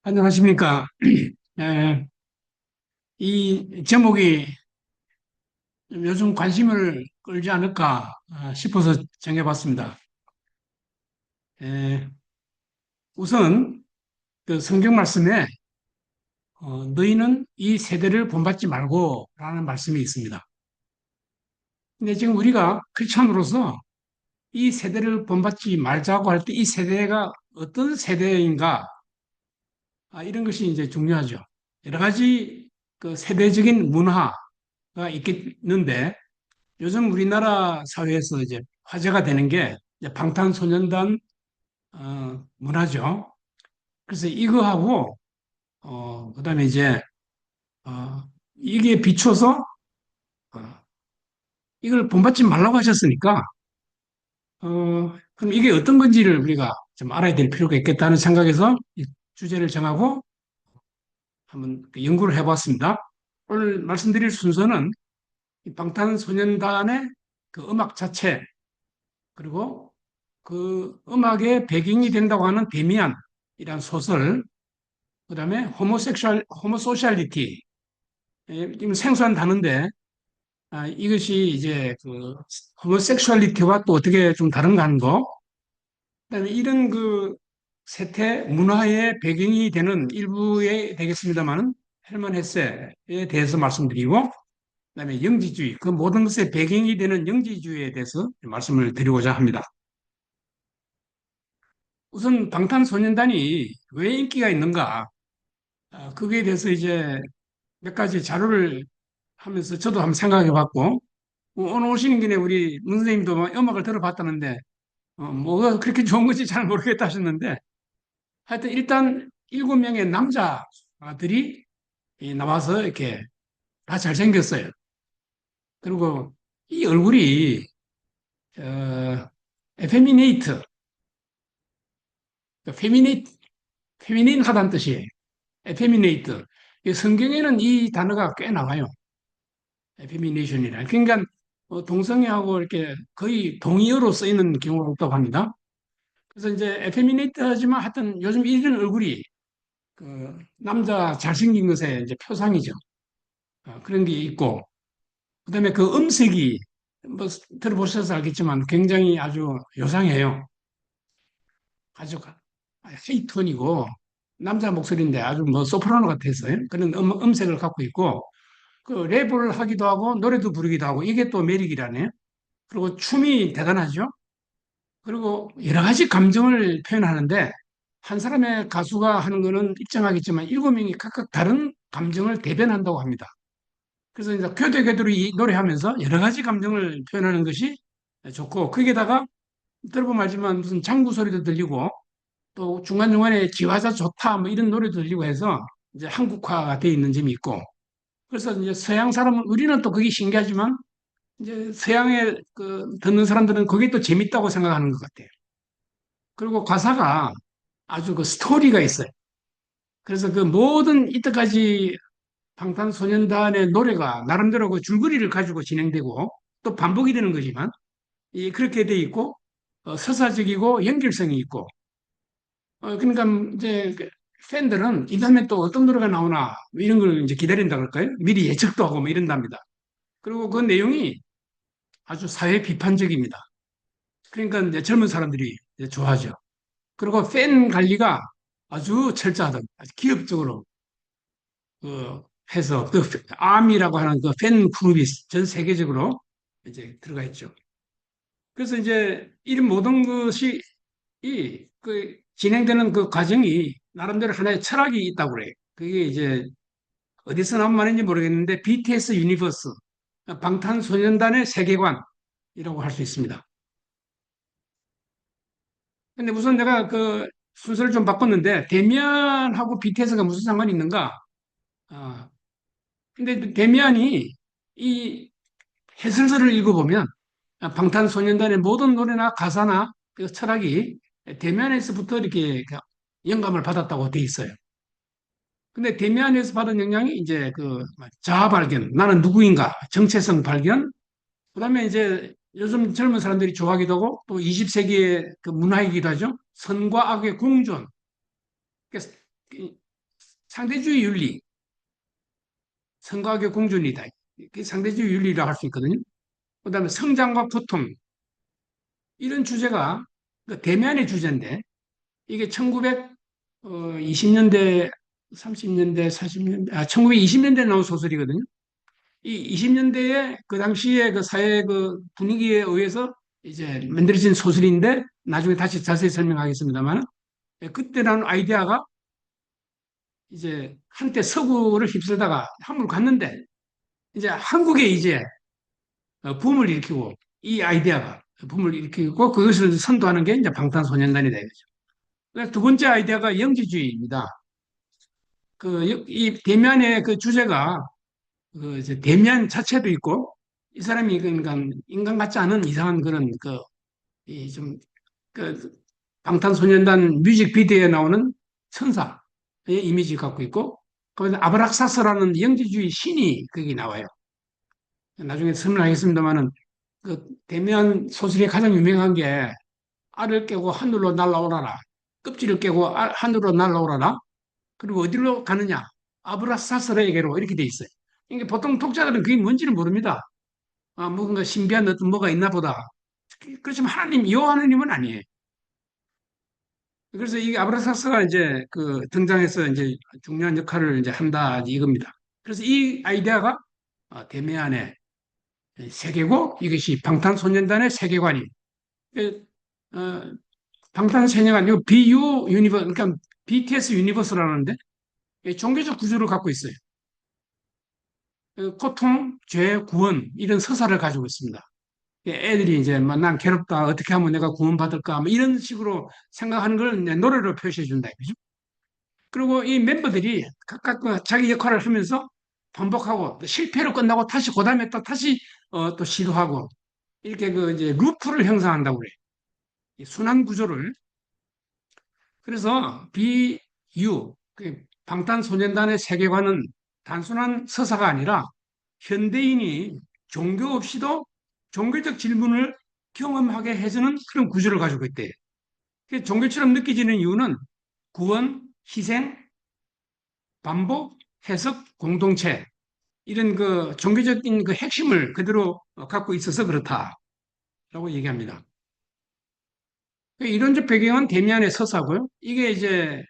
안녕하십니까. 에, 이 제목이 요즘 관심을 끌지 않을까 싶어서 정해봤습니다. 에, 우선 그 성경 말씀에 너희는 이 세대를 본받지 말고 라는 말씀이 있습니다. 근데 지금 우리가 크리스천으로서 이 세대를 본받지 말자고 할 때 이 세대가 어떤 세대인가 이런 것이 이제 중요하죠. 여러 가지 그 세대적인 문화가 있겠는데 요즘 우리나라 사회에서 이제 화제가 되는 게 이제 방탄소년단 문화죠. 그래서 이거하고 그다음에 이제 어, 이게 비춰서 어, 이걸 본받지 말라고 하셨으니까 그럼 이게 어떤 건지를 우리가 좀 알아야 될 필요가 있겠다는 생각에서 이 주제를 정하고 한번 그 연구를 해봤습니다. 오늘 말씀드릴 순서는 이 방탄소년단의 그 음악 자체 그리고 그 음악의 배경이 된다고 하는 데미안이란 소설, 그 다음에 호모소셜리티, 지금 생소한 단어인데, 이것이 이제 그 호모섹슈얼리티와 또 어떻게 좀 다른가 하는 거, 그 다음에 이런 그 세태 문화의 배경이 되는 일부에 되겠습니다만은 헬먼 헤세에 대해서 말씀드리고, 그다음에 영지주의, 그 모든 것의 배경이 되는 영지주의에 대해서 말씀을 드리고자 합니다. 우선 방탄소년단이 왜 인기가 있는가? 거기에 대해서 이제 몇 가지 자료를 하면서 저도 한번 생각해 봤고, 오늘 오시는 길에 우리 문 선생님도 막 음악을 들어봤다는데, 뭐가 그렇게 좋은 건지 잘 모르겠다 하셨는데, 하여튼 일단 7명의 남자들이 나와서 이렇게 다 잘생겼어요. 그리고 이 얼굴이, 에페미네이트, 페미네이트, 페미닌하다는 뜻이에요. 에페미네이트. 성경에는 이 단어가 꽤 나와요. 에피미네이션이라. 그러니까 동성애하고 이렇게 거의 동의어로 쓰이는 경우가 없다고 합니다. 그래서 이제 에페미네이트 하지만 하여튼 요즘 이런 얼굴이 그 남자 잘생긴 것의 이제 표상이죠. 그런 게 있고 그다음에 그 음색이 뭐 들어보셔서 알겠지만 굉장히 아주 요상해요. 아주 하이톤이고 남자 목소리인데 아주 뭐 소프라노 같았어요. 그런 음색을 갖고 있고 그 랩을 하기도 하고 노래도 부르기도 하고 이게 또 매력이라네요. 그리고 춤이 대단하죠. 그리고 여러 가지 감정을 표현하는데 한 사람의 가수가 하는 거는 입장하겠지만 7명이 각각 다른 감정을 대변한다고 합니다. 그래서 이제 교대교대로 이 노래하면서 여러 가지 감정을 표현하는 것이 좋고 거기에다가 들어보면 알지만 무슨 장구 소리도 들리고 또 중간중간에 지화자 좋다 뭐 이런 노래도 들리고 해서 이제 한국화가 되어 있는 점이 있고 그래서 이제 서양 사람은 우리는 또 그게 신기하지만 이제 서양에 그 듣는 사람들은 그게 또 재밌다고 생각하는 것 같아요. 그리고 가사가 아주 그 스토리가 있어요. 그래서 그 모든 이때까지 방탄소년단의 노래가 나름대로 그 줄거리를 가지고 진행되고 또 반복이 되는 거지만 그렇게 돼 있고 서사적이고 연결성이 있고 그러니까 이제 그 팬들은 이 다음에 또 어떤 노래가 나오나 뭐 이런 걸 이제 기다린다 그럴까요? 미리 예측도 하고 뭐 이런답니다. 그리고 그 내용이 아주 사회 비판적입니다. 그러니까 이제 젊은 사람들이 이제 좋아하죠. 그리고 팬 관리가 아주 철저하다. 아주 기업적으로 해서 그 아미라고 하는 그 팬 그룹이 전 세계적으로 이제 들어가 있죠. 그래서 이제 이런 모든 것이 그 진행되는 그 과정이 나름대로 하나의 철학이 있다고 그래요. 그게 이제 어디서 나온 말인지 모르겠는데 BTS 유니버스 방탄소년단의 세계관이라고 할 수 있습니다. 근데 우선 내가 그 순서를 좀 바꿨는데 데미안하고 BTS가 무슨 상관이 있는가? 아, 근데 데미안이 이 해설서를 읽어보면 방탄소년단의 모든 노래나 가사나 그 철학이 데미안에서부터 이렇게 영감을 받았다고 돼 있어요. 근데 데미안에서 받은 영향이 이제 그 자아 발견, 나는 누구인가, 정체성 발견, 그다음에 이제 요즘 젊은 사람들이 좋아하기도 하고 또 20세기의 그 문화이기도 하죠. 선과 악의 공존. 그래서 상대주의 윤리, 성과학의 공존이다. 이게 상대주의 윤리라고 할 수 있거든요. 그다음에 성장과 고통, 이런 주제가 그 대면의 주제인데 이게 1920년대, 30년대, 40년대, 1920년대에 나온 소설이거든요. 이 20년대에 그 당시에 그 사회 그 분위기에 의해서 이제 만들어진 소설인데 나중에 다시 자세히 설명하겠습니다만 그때 나온 아이디어가 이제 한때 서구를 휩쓸다가 한국을 갔는데 이제 한국에 이제 붐을 일으키고 이 아이디어가 붐을 일으키고 그것을 선도하는 게 이제 방탄소년단이다 이거죠. 그래서 두 번째 아이디어가 영지주의입니다. 이 대면의 그 주제가 그 이제 대면 자체도 있고 이 사람이 그러니까 인간 같지 않은 이상한 그런 그이좀 그 방탄소년단 뮤직비디오에 나오는 천사의 이미지 갖고 있고 거기서 아브락사스라는 영지주의 신이 거기 나와요. 나중에 설명하겠습니다만은 그 대면 소설이 가장 유명한 게 알을 깨고 하늘로 날아오라라. 껍질을 깨고 하늘로 날아오라라. 그리고 어디로 가느냐? 아브라사스라에게로 이렇게 돼 있어요. 이게 보통 독자들은 그게 뭔지는 모릅니다. 아, 뭔가 신비한 어떤 뭐가 있나 보다. 그렇지만 여호와 하나님은 아니에요. 그래서 이 아브라사스가 이제 그 등장해서 이제 중요한 역할을 이제 한다 이겁니다. 그래서 이 아이디어가 대면의 세계고 이것이 방탄소년단의 세계관이 어, 방탄소년단 이거 BU 유니버스 그러니까 BTS 유니버스라는데 종교적 구조를 갖고 있어요. 고통, 죄, 구원 이런 서사를 가지고 있습니다. 애들이 이제 뭐난 괴롭다 어떻게 하면 내가 구원받을까 뭐 이런 식으로 생각하는 걸 이제 노래로 표시해 준다 이거죠. 그리고 이 멤버들이 각각 그 자기 역할을 하면서 반복하고 실패로 끝나고 다시 그다음에 또 다시 또 시도하고 이렇게 그 이제 루프를 형성한다고 그래요. 이 순환 구조를. 그래서 BU 그 방탄소년단의 세계관은 단순한 서사가 아니라 현대인이 종교 없이도 종교적 질문을 경험하게 해주는 그런 구조를 가지고 있대요. 종교처럼 느껴지는 이유는 구원, 희생, 반복, 해석, 공동체 이런 그 종교적인 그 핵심을 그대로 갖고 있어서 그렇다라고 얘기합니다. 이론적 배경은 데미안의 서사고요. 이게 이제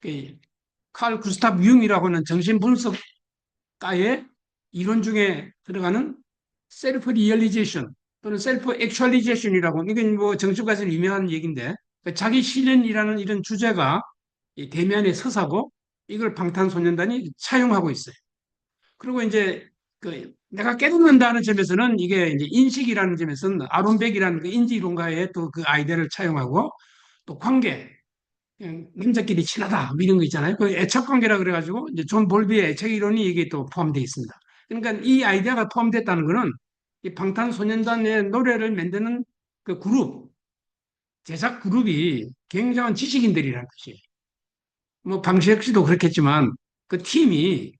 그 칼 구스타브 융이라고 하는 정신분석가의 이론 중에 들어가는 셀프 리얼리제이션 또는 셀프 액츄얼리제이션이라고 이건 뭐 정치과에서 유명한 얘기인데 자기 실현이라는 이런 주제가 이 대면의 서사고 이걸 방탄소년단이 차용하고 있어요. 그리고 이제 그 내가 깨닫는다는 점에서는 이게 이제 인식이라는 점에서는 아론백이라는 그 인지이론가의 또 그 아이디어를 차용하고 또 관계 그냥 남자끼리 친하다 뭐 이런 거 있잖아요. 그 애착 관계라 그래가지고 이제 존 볼비의 애착 이론이 이게 또 포함되어 있습니다. 그러니까 이 아이디어가 포함됐다는 거는 이 방탄소년단의 노래를 만드는 그 그룹 제작 그룹이 굉장한 지식인들이라는 뜻이에요. 뭐 방시혁 씨도 그렇겠지만 그 팀이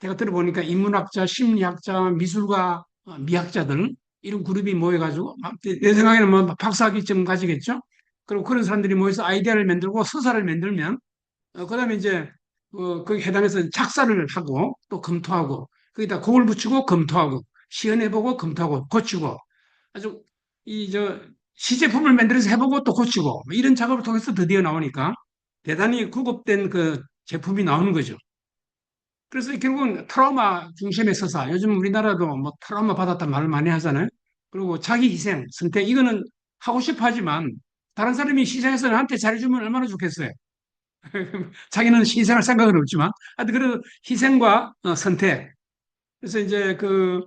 제가 들어보니까 인문학자, 심리학자, 미술가, 미학자들 이런 그룹이 모여가지고 내 생각에는 뭐 박사학위쯤 가지겠죠. 그리고 그런 사람들이 모여서 아이디어를 만들고 서사를 만들면 그다음에 이제 거기 해당해서 작사를 하고 또 검토하고 거기다 곡을 붙이고 검토하고 시연해보고 검토하고 고치고 아주 이 저 시제품을 만들어서 해보고 또 고치고 뭐 이런 작업을 통해서 드디어 나오니까 대단히 구급된 그 제품이 나오는 거죠. 그래서 결국은 트라우마 중심의 서사. 요즘 우리나라도 뭐 트라우마 받았다 말을 많이 하잖아요. 그리고 자기 희생, 선택, 이거는 하고 싶어 하지만 다른 사람이 희생해서 나한테 잘해주면 얼마나 좋겠어요. 자기는 희생할 생각은 없지만. 하여튼 그래도 희생과 선택. 그래서 이제 그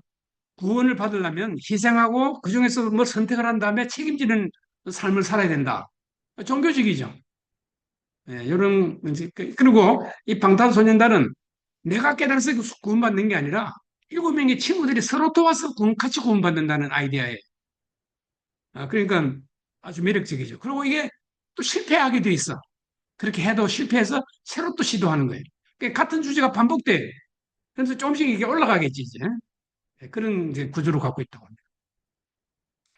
구원을 받으려면 희생하고 그중에서 뭐 선택을 한 다음에 책임지는 삶을 살아야 된다. 종교적이죠. 예, 이런, 그리고 이 방탄소년단은 내가 깨달아서 구원받는 게 아니라 7명의 친구들이 서로 도와서 같이 구원받는다는 아이디어예요. 그러니까 아주 매력적이죠. 그리고 이게 또 실패하게 돼 있어. 그렇게 해도 실패해서 새로 또 시도하는 거예요. 그러니까 같은 주제가 반복돼. 그래서 조금씩 이게 올라가겠지, 이제. 네, 그런 이제 구조를 갖고 있다고 합니다.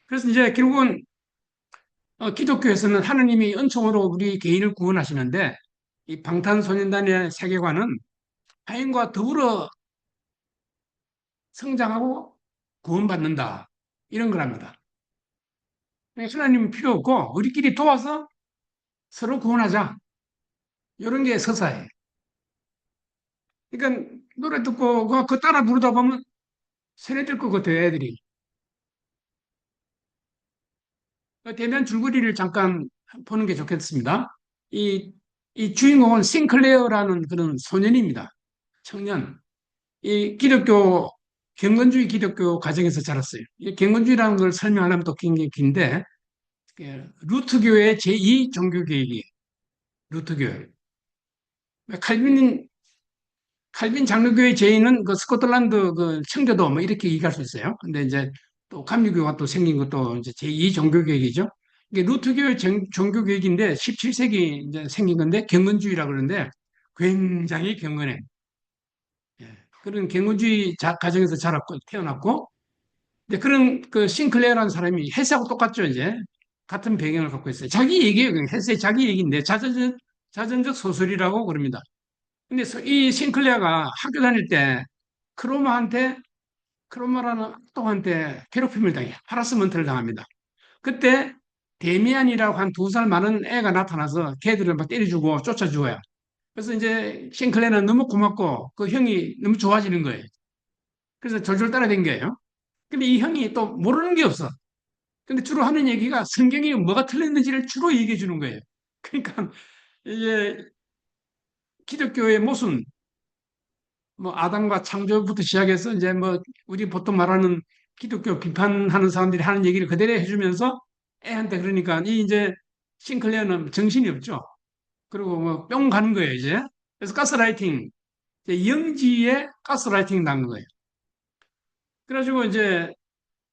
그래서 이제 결국은 기독교에서는 하느님이 은총으로 우리 개인을 구원하시는데 이 방탄소년단의 세계관은 하나님과 더불어 성장하고 구원받는다. 이런 거랍니다. 그러니까 하나님은 필요 없고 우리끼리 도와서 서로 구원하자. 이런 게 서사예요. 그러니까 노래 듣고 그거 따라 부르다 보면 세뇌될 것 같아요, 애들이. 대면 줄거리를 잠깐 보는 게 좋겠습니다. 이, 이 주인공은 싱클레어라는 그런 소년입니다. 청년. 이 기독교, 경건주의 기독교 가정에서 자랐어요. 이 경건주의라는 걸 설명하려면 또 굉장히 긴데, 루트교의 제2 종교개혁이에요. 루트교. 칼빈, 칼빈 장로교의 제의는 그 스코틀랜드 그 청교도 뭐 이렇게 얘기할 수 있어요. 근데 이제 또 감리교가 또 생긴 것도 이제 제2 종교개혁이죠. 이게 루트교의 종교개혁인데 17세기 이제 생긴 건데 경건주의라고 그러는데 굉장히 경건해. 예. 그런 경건주의 가정에서 자랐고 태어났고 이제 그런 그 싱클레어라는 사람이 헬스하고 똑같죠 이제 같은 배경을 갖고 있어요. 자기 얘기예요. 헬스의 자기 얘기인데 자전적 소설이라고 그럽니다. 근데 이 싱클레어가 학교 다닐 때 크로마한테 크로마라는 악동한테 괴롭힘을 당해 하라스먼트를 당합니다. 그때 데미안이라고 한 2살 많은 애가 나타나서 걔들을 막 때려주고 쫓아주고요. 그래서 이제 싱클레어는 너무 고맙고 그 형이 너무 좋아지는 거예요. 그래서 졸졸 따라댕겨요. 근데 이 형이 또 모르는 게 없어. 근데 주로 하는 얘기가 성경이 뭐가 틀렸는지를 주로 얘기해 주는 거예요. 그러니까 이게 기독교의 모순, 뭐 아담과 창조부터 시작해서 이제 뭐 우리 보통 말하는 기독교 비판하는 사람들이 하는 얘기를 그대로 해주면서 애한테 그러니까 이 이제 싱클레어는 정신이 없죠. 그리고 뭐 뿅 가는 거예요 이제. 그래서 가스라이팅, 이제 영지에 가스라이팅 당한 거예요. 그래가지고 이제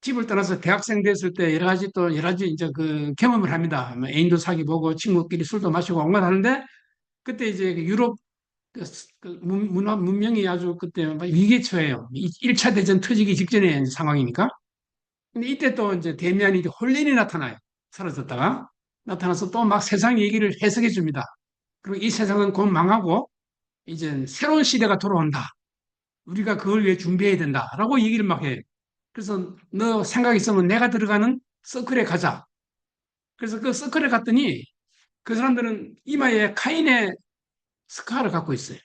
집을 떠나서 대학생 됐을 때 여러 가지 또 여러 가지 이제 그 경험을 합니다. 뭐 애인도 사귀보고 친구끼리 술도 마시고 온갖 하는데 그때 이제 그 유럽 그 문화 문명이 아주 그때 막 위기에 처해요. 1차 대전 터지기 직전의 상황이니까. 근데 이때 또 이제 데미안이 홀린이 나타나요. 사라졌다가 나타나서 또 막 세상 얘기를 해석해 줍니다. 그리고 이 세상은 곧 망하고 이제 새로운 시대가 돌아온다. 우리가 그걸 위해 준비해야 된다라고 얘기를 막 해요. 그래서 너 생각 있으면 내가 들어가는 서클에 가자. 그래서 그 서클에 갔더니 그 사람들은 이마에 카인의 스카를 갖고 있어요.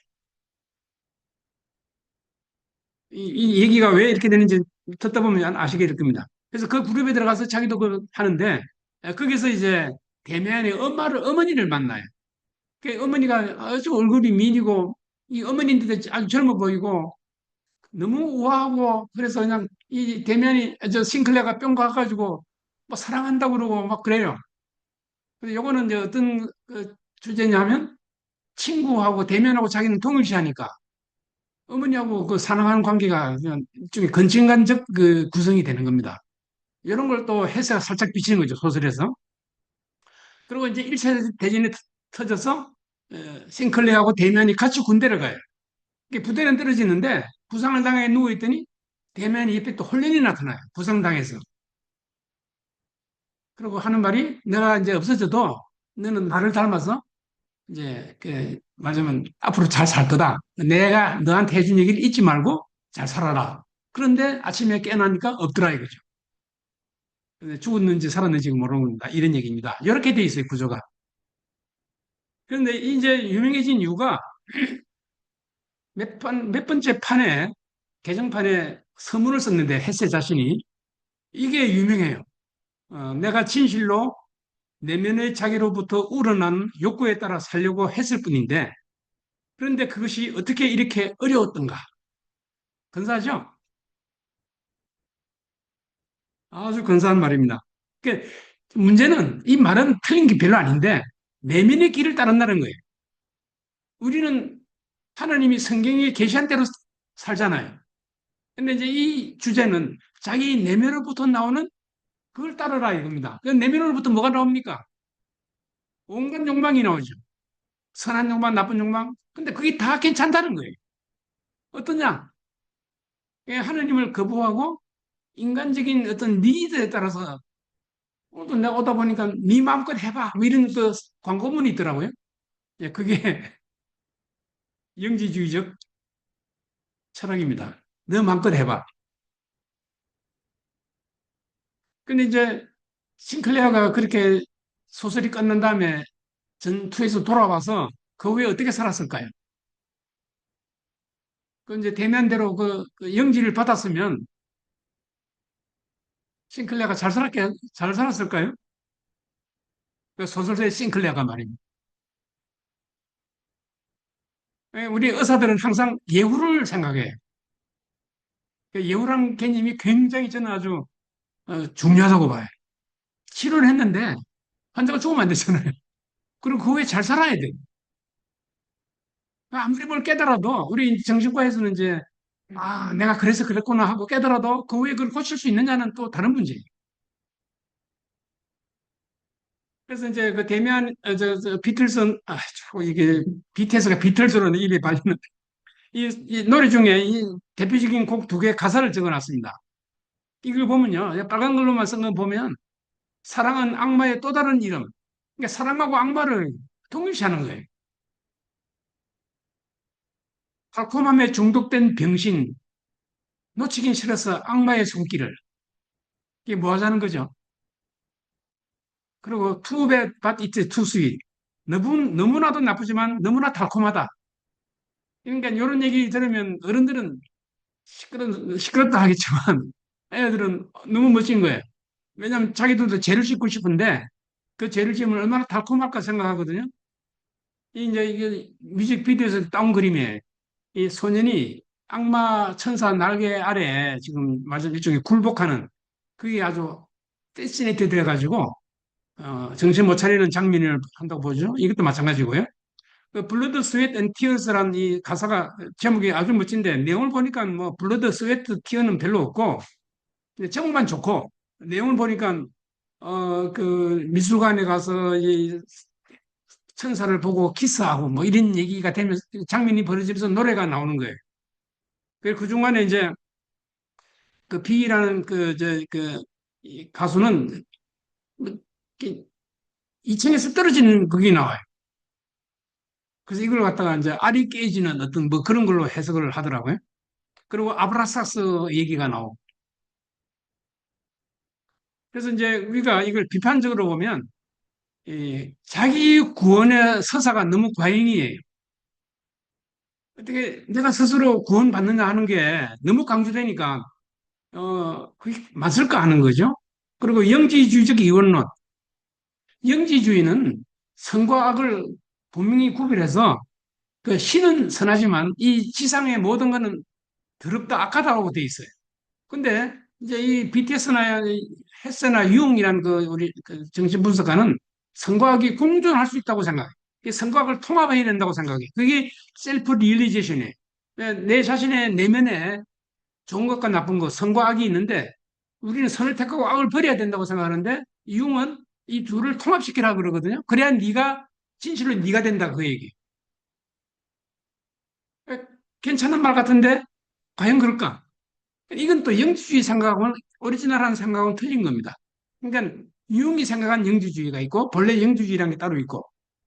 이 얘기가 왜 이렇게 되는지 듣다 보면 아시게 될 겁니다. 그래서 그 그룹에 들어가서 자기도 그 하는데 거기서 이제 대면의 어머니를 만나요. 그 어머니가 아주 얼굴이 미니고 이 어머니인데도 아주 젊어 보이고 너무 우아하고 그래서 그냥 이 대면이 저 싱클레어가 뿅 가가지고 뭐 사랑한다고 그러고 막 그래요. 근데 요거는 이제 어떤 그 주제냐면 친구하고 대면하고 자기는 동일시하니까 어머니하고 그 사랑하는 관계가 그냥 일종의 건친간적 그 구성이 되는 겁니다. 이런 걸 또 해석가 살짝 비치는 거죠, 소설에서. 그리고 이제 1차 대전이 터져서 싱클레어하고 대면이 같이 군대를 가요. 이게 부대는 떨어지는데 부상을 당해 누워있더니 대면이 옆에 또 홀린이 나타나요. 부상당해서. 그리고 하는 말이 내가 이제 없어져도 너는 나를 닮아서 이제 그 말하자면 앞으로 잘 살 거다. 내가 너한테 해준 얘기를 잊지 말고 잘 살아라. 그런데 아침에 깨어나니까 없더라 이거죠. 죽었는지 살았는지 모르는 겁니다. 이런 얘기입니다. 이렇게 돼 있어요, 구조가. 그런데 이제 유명해진 이유가 몇 번째 판에, 개정판에 서문을 썼는데, 헤세 자신이. 이게 유명해요. 내가 진실로 내면의 자기로부터 우러난 욕구에 따라 살려고 했을 뿐인데, 그런데 그것이 어떻게 이렇게 어려웠던가? 근사하죠? 아주 근사한 말입니다. 그 문제는 이 말은 틀린 게 별로 아닌데, 내면의 길을 따른다는 거예요. 우리는 하나님이 성경에 계시한 대로 살잖아요. 근데 이제 이 주제는 자기 내면으로부터 나오는 그걸 따르라 이겁니다. 그 내면으로부터 뭐가 나옵니까? 온갖 욕망이 나오죠. 선한 욕망, 나쁜 욕망. 근데 그게 다 괜찮다는 거예요. 어떠냐? 예, 하나님을 거부하고 인간적인 어떤 니즈에 따라서 오늘 내가 오다 보니까 네 마음껏 해봐. 뭐 이런 그 광고문이 있더라고요. 예, 그게 영지주의적 철학입니다. 너 마음껏 해봐. 근데 이제 싱클레어가 그렇게 소설이 끝난 다음에 전투에서 돌아와서 그 후에 어떻게 살았을까요? 그 이제 대면대로 그 영지를 받았으면 싱클레어가 잘 살았을까요? 그 소설가의 싱클레어가 말입니다. 예, 우리 의사들은 항상 예후를 생각해요. 그 예후라는 개념이 굉장히 저는 아주 중요하다고 봐요. 치료를 했는데 환자가 죽으면 안 되잖아요. 그리고 그 후에 잘 살아야 돼요. 아무리 뭘 깨달아도 우리 정신과에서는 이제 아, 내가 그래서 그랬구나 하고 깨달아도 그 후에 그걸 고칠 수 있느냐는 또 다른 문제예요. 그래서 이제 그 데미안 비틀슨 이게 BTS가 비틀즈로 입에 발리는 이 노래 중에 이 대표적인 곡 두 개 가사를 적어놨습니다. 이걸 보면요, 빨간 걸로만 쓴 거 보면 사랑은 악마의 또 다른 이름. 그러니까 사랑하고 악마를 동일시하는 거예요. 달콤함에 중독된 병신, 놓치긴 싫어서 악마의 손길을. 이게 뭐 하자는 거죠? 그리고 too bad, but it's too sweet. 너무나도 나쁘지만 너무나 달콤하다. 그러니까 이런 얘기 들으면 어른들은 시끄럽다 하겠지만 애들은 너무 멋진 거예요. 왜냐하면 자기들도 죄를 짓고 싶은데 그 죄를 지으면 얼마나 달콤할까 생각하거든요. 이제 이게 뮤직비디오에서 따온 그림이에요. 이 소년이 악마 천사 날개 아래 지금 맞은 일종의 굴복하는 그게 아주 패시네이트 돼가지고 정신 못 차리는 장면을 한다고 보죠. 이것도 마찬가지고요. 그 블러드 스웨트 앤 티어스란 이 가사가 제목이 아주 멋진데 내용을 보니까 뭐 블러드 스웨트 티어는 별로 없고 제목만 좋고 내용을 보니까 그 미술관에 가서 이 천사를 보고 키스하고 뭐 이런 얘기가 되면 장면이 벌어지면서 노래가 나오는 거예요. 그 중간에 이제 그 비라는 이 가수는 뭐 이렇게 2층에서 떨어지는 곡이 나와요. 그래서 이걸 갖다가 이제 알이 깨지는 어떤 뭐 그런 걸로 해석을 하더라고요. 그리고 아브라삭스 얘기가 나오고. 그래서 이제 우리가 이걸 비판적으로 보면 자기 구원의 서사가 너무 과잉이에요. 어떻게 내가 스스로 구원받느냐 하는 게 너무 강조되니까 그게 맞을까 하는 거죠. 그리고 영지주의적 이원론. 영지주의는 선과 악을 분명히 구별해서 그 신은 선하지만 이 지상의 모든 것은 더럽다 악하다고 돼 있어요. 근데 이제 이 BTS나 헤세나 유응이라는 그 우리 그 정신분석가는 선과 악이 공존할 수 있다고 생각해요. 이 선과 악을 통합해야 된다고 생각해요. 그게 셀프 리얼리제이션이에요. 내 자신의 내면에 좋은 것과 나쁜 것, 선과 악이 있는데 우리는 선을 택하고 악을 버려야 된다고 생각하는데 유흥은 이 둘을 통합시키라 그러거든요. 그래야 네가 진실로 네가 된다 그 얘기. 괜찮은 말 같은데 과연 그럴까? 이건 또 영지주의 생각하고는 오리지널한 생각은 틀린 겁니다. 그러니까 유흥이 생각한 영지주의가 있고 본래 영지주의라는 게 따로 있고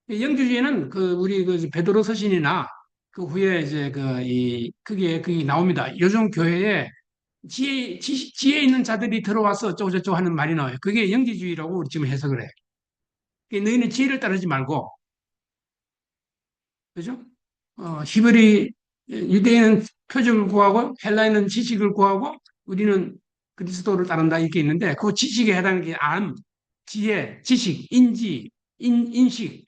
영지주의는 그 우리 그 베드로 서신이나 그 후에 이제 그게 나옵니다. 요즘 교회에 지혜 있는 자들이 들어와서 어쩌고저쩌고 하는 말이 나와요. 그게 영지주의라고 우리 지금 해석을 해요. 너희는 지혜를 따르지 말고, 그죠? 히브리, 유대인은 표적을 구하고, 헬라인은 지식을 구하고, 우리는 그리스도를 따른다 이렇게 있는데, 그 지식에 해당하는 게 지혜, 지식, 인식.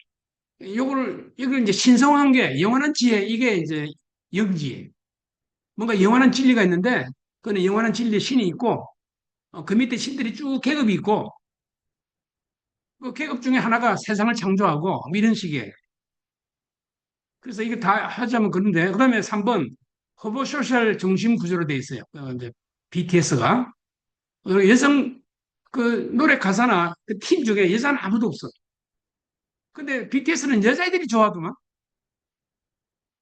이걸 이제 신성한 게, 영원한 지혜, 이게 이제 영지예요. 뭔가 영원한 진리가 있는데, 그거는 영원한 진리의 신이 있고, 그 밑에 신들이 쭉 계급이 있고, 그 계급 중에 하나가 세상을 창조하고, 뭐 이런 식이에요. 그래서 이게 다 하자면 그런데, 그 다음에 3번, 허브 소셜 중심 구조로 돼 있어요. 이제 BTS가. 여성, 그 노래 가사나 그 팀 중에 여자는 아무도 없어. 근데 BTS는 여자애들이 좋아하더만.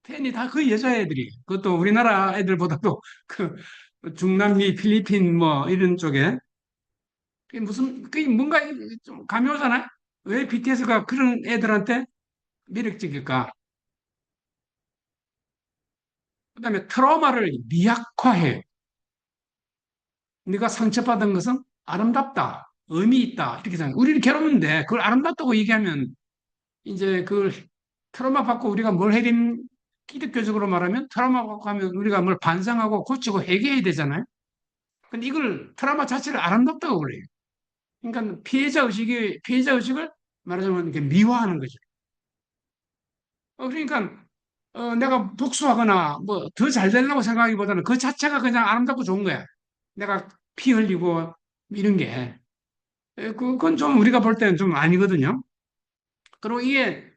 팬이 다 그 여자애들이. 그것도 우리나라 애들보다도 그 중남미, 필리핀 뭐 이런 쪽에. 그게 뭔가 좀 가묘하잖아요? 왜 BTS가 그런 애들한테 매력적일까? 그다음에 트라우마를 미약화해요. 네가 상처받은 것은 아름답다, 의미 있다 이렇게 생각. 우리는 괴롭는데 그걸 아름답다고 얘기하면 이제 그걸 트라우마 받고 우리가 뭘 해야 되는 기독교적으로 말하면 트라우마 받고 하면 우리가 뭘 반성하고 고치고 회개해야 되잖아요. 근데 이걸 트라우마 자체를 아름답다고 그래요. 그러니까 피해자 의식을 말하자면 이렇게 미화하는 거죠. 그러니까 내가 복수하거나 뭐 더 잘 되려고 생각하기보다는 그 자체가 그냥 아름답고 좋은 거야. 내가 피 흘리고 이런 게. 그건 좀 우리가 볼 때는 좀 아니거든요. 그리고 이게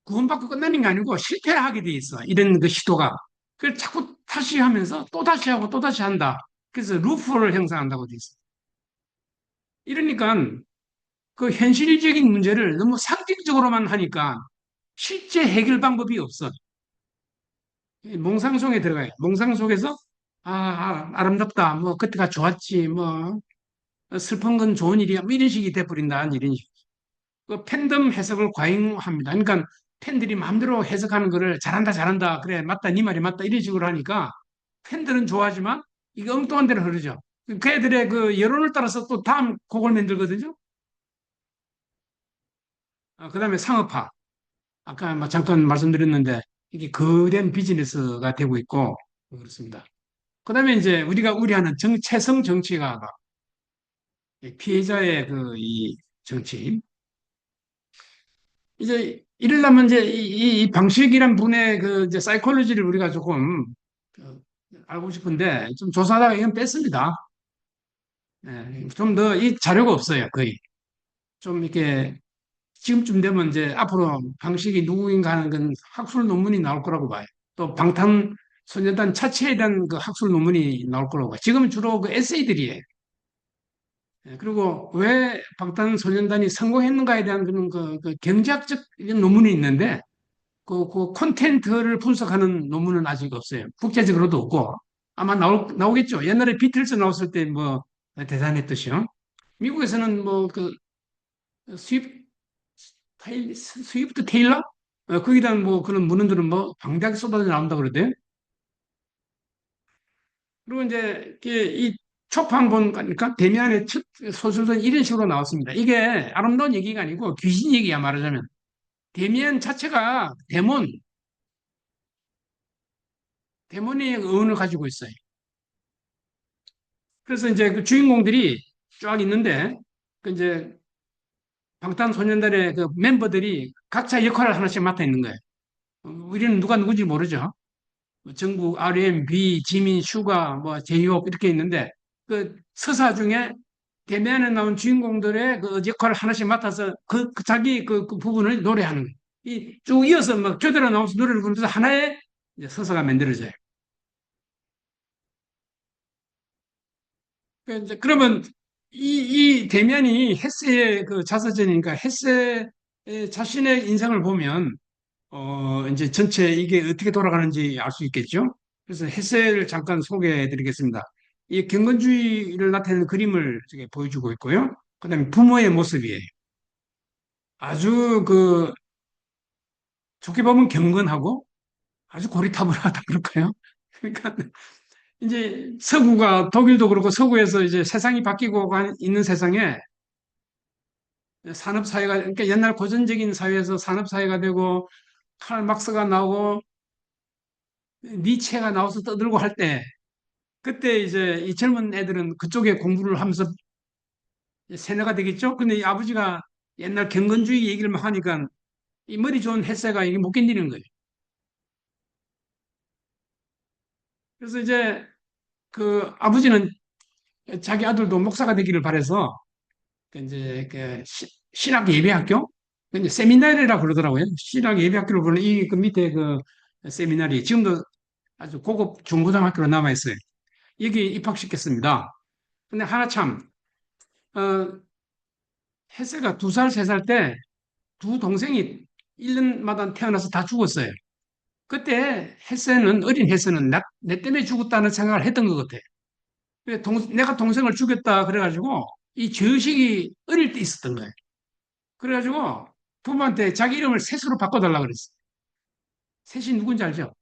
구원받고 끝나는 게 아니고 실패를 하게 돼 있어. 이런 그 시도가. 그걸 자꾸 다시 하면서 또 다시 하고 또 다시 한다. 그래서 루프를 형성한다고 돼 있어. 이러니까 그 현실적인 문제를 너무 상징적으로만 하니까 실제 해결 방법이 없어. 몽상 속에 들어가요. 몽상 속에서 아름답다. 뭐 그때가 좋았지. 뭐 슬픈 건 좋은 일이야. 뭐 이런 식이 돼버린다. 이런 식. 그 팬덤 해석을 과잉합니다. 그러니까 팬들이 마음대로 해석하는 거를 잘한다, 잘한다. 그래, 맞다, 네 말이 맞다. 이런 식으로 하니까 팬들은 좋아하지만 이게 엉뚱한 데로 흐르죠. 그 애들의 그 여론을 따라서 또 다음 곡을 만들거든요. 그다음에 상업화. 아까 뭐 잠깐 말씀드렸는데 이게 거대한 비즈니스가 되고 있고 그렇습니다. 그다음에 이제 우리가 우려하는 체성 정치가 피해자의 그 이 정치. 이제 이러려면 이제 이 방식이란 분의 그 이제 사이콜로지를 우리가 조금 그 알고 싶은데 좀 조사하다가 이건 뺐습니다. 좀 더 이 자료가 없어요, 거의. 좀 이렇게 지금쯤 되면 이제 앞으로 방식이 누구인가 하는 건 학술 논문이 나올 거라고 봐요. 또 방탄소년단 자체에 대한 그 학술 논문이 나올 거라고 봐요. 지금은 주로 그 에세이들이에요. 그리고 왜 방탄소년단이 성공했는가에 대한 그 경제학적 논문이 있는데 그 콘텐츠를 분석하는 논문은 아직 없어요. 국제적으로도 없고 아마 나오겠죠. 옛날에 비틀즈 나왔을 때 뭐 대단했듯이요. 미국에서는 뭐 그 스위프트 테일러? 거기에 대한 뭐 그런 문헌들은 뭐 방대하게 쏟아져 나온다 그러대요. 그리고 이제 이 초판본 그러니까 데미안의 첫 소설은 이런 식으로 나왔습니다. 이게 아름다운 얘기가 아니고 귀신 얘기야 말하자면. 데미안 자체가 데몬의 의원을 가지고 있어요. 그래서 이제 그 주인공들이 쫙 있는데, 그 이제 방탄소년단의 그 멤버들이 각자 역할을 하나씩 맡아 있는 거예요. 우리는 누가 누군지 모르죠. 뭐 정국, R&B, 지민, 슈가, 뭐 제이홉 이렇게 있는데, 그 서사 중에 대면에 나온 주인공들의 그 역할을 하나씩 맡아서 그 자기 그 부분을 노래하는 거예요. 이 쭉 이어서 막 교대로 나오면서 노래를 부르면서 하나의 이제 서사가 만들어져요. 그러면 이 대면이 헤세의 그 자서전이니까 헤세 자신의 인생을 보면 이제 전체 이게 어떻게 돌아가는지 알 수 있겠죠. 그래서 헤세를 잠깐 소개해 드리겠습니다. 이 경건주의를 나타내는 그림을 저게 보여주고 있고요. 그다음에 부모의 모습이에요. 아주 그 좋게 보면 경건하고 아주 고리타분하다 그럴까요? 그러니까 이제 서구가 독일도 그렇고 서구에서 이제 세상이 바뀌고 있는 세상에 산업사회가, 그러니까 옛날 고전적인 사회에서 산업사회가 되고, 칼 막스가 나오고, 니체가 나와서 떠들고 할 때, 그때 이제 이 젊은 애들은 그쪽에 공부를 하면서 세뇌가 되겠죠? 근데 이 아버지가 옛날 경건주의 얘기를 막 하니까 이 머리 좋은 햇새가 이게 못 견디는 거예요. 그래서 이제 그 아버지는 자기 아들도 목사가 되기를 바래서 그 이제 그 신학 예배학교, 그 이제 세미나리라 그러더라고요. 신학 예배학교를 부르는 이 그 밑에 그 세미나리 지금도 아주 고급 중고등학교로 남아 있어요. 여기 입학시켰습니다. 근데 하나 참, 어, 혜세가 2살, 3살 때 두 동생이 1년마다 태어나서 다 죽었어요. 그때 어린 혜세는 내 때문에 죽었다는 생각을 했던 것 같아. 내가 동생을 죽였다 그래가지고 이 죄의식이 어릴 때 있었던 거예요. 그래가지고 부모한테 자기 이름을 셋으로 바꿔달라 그랬어. 셋이 누군지 알죠?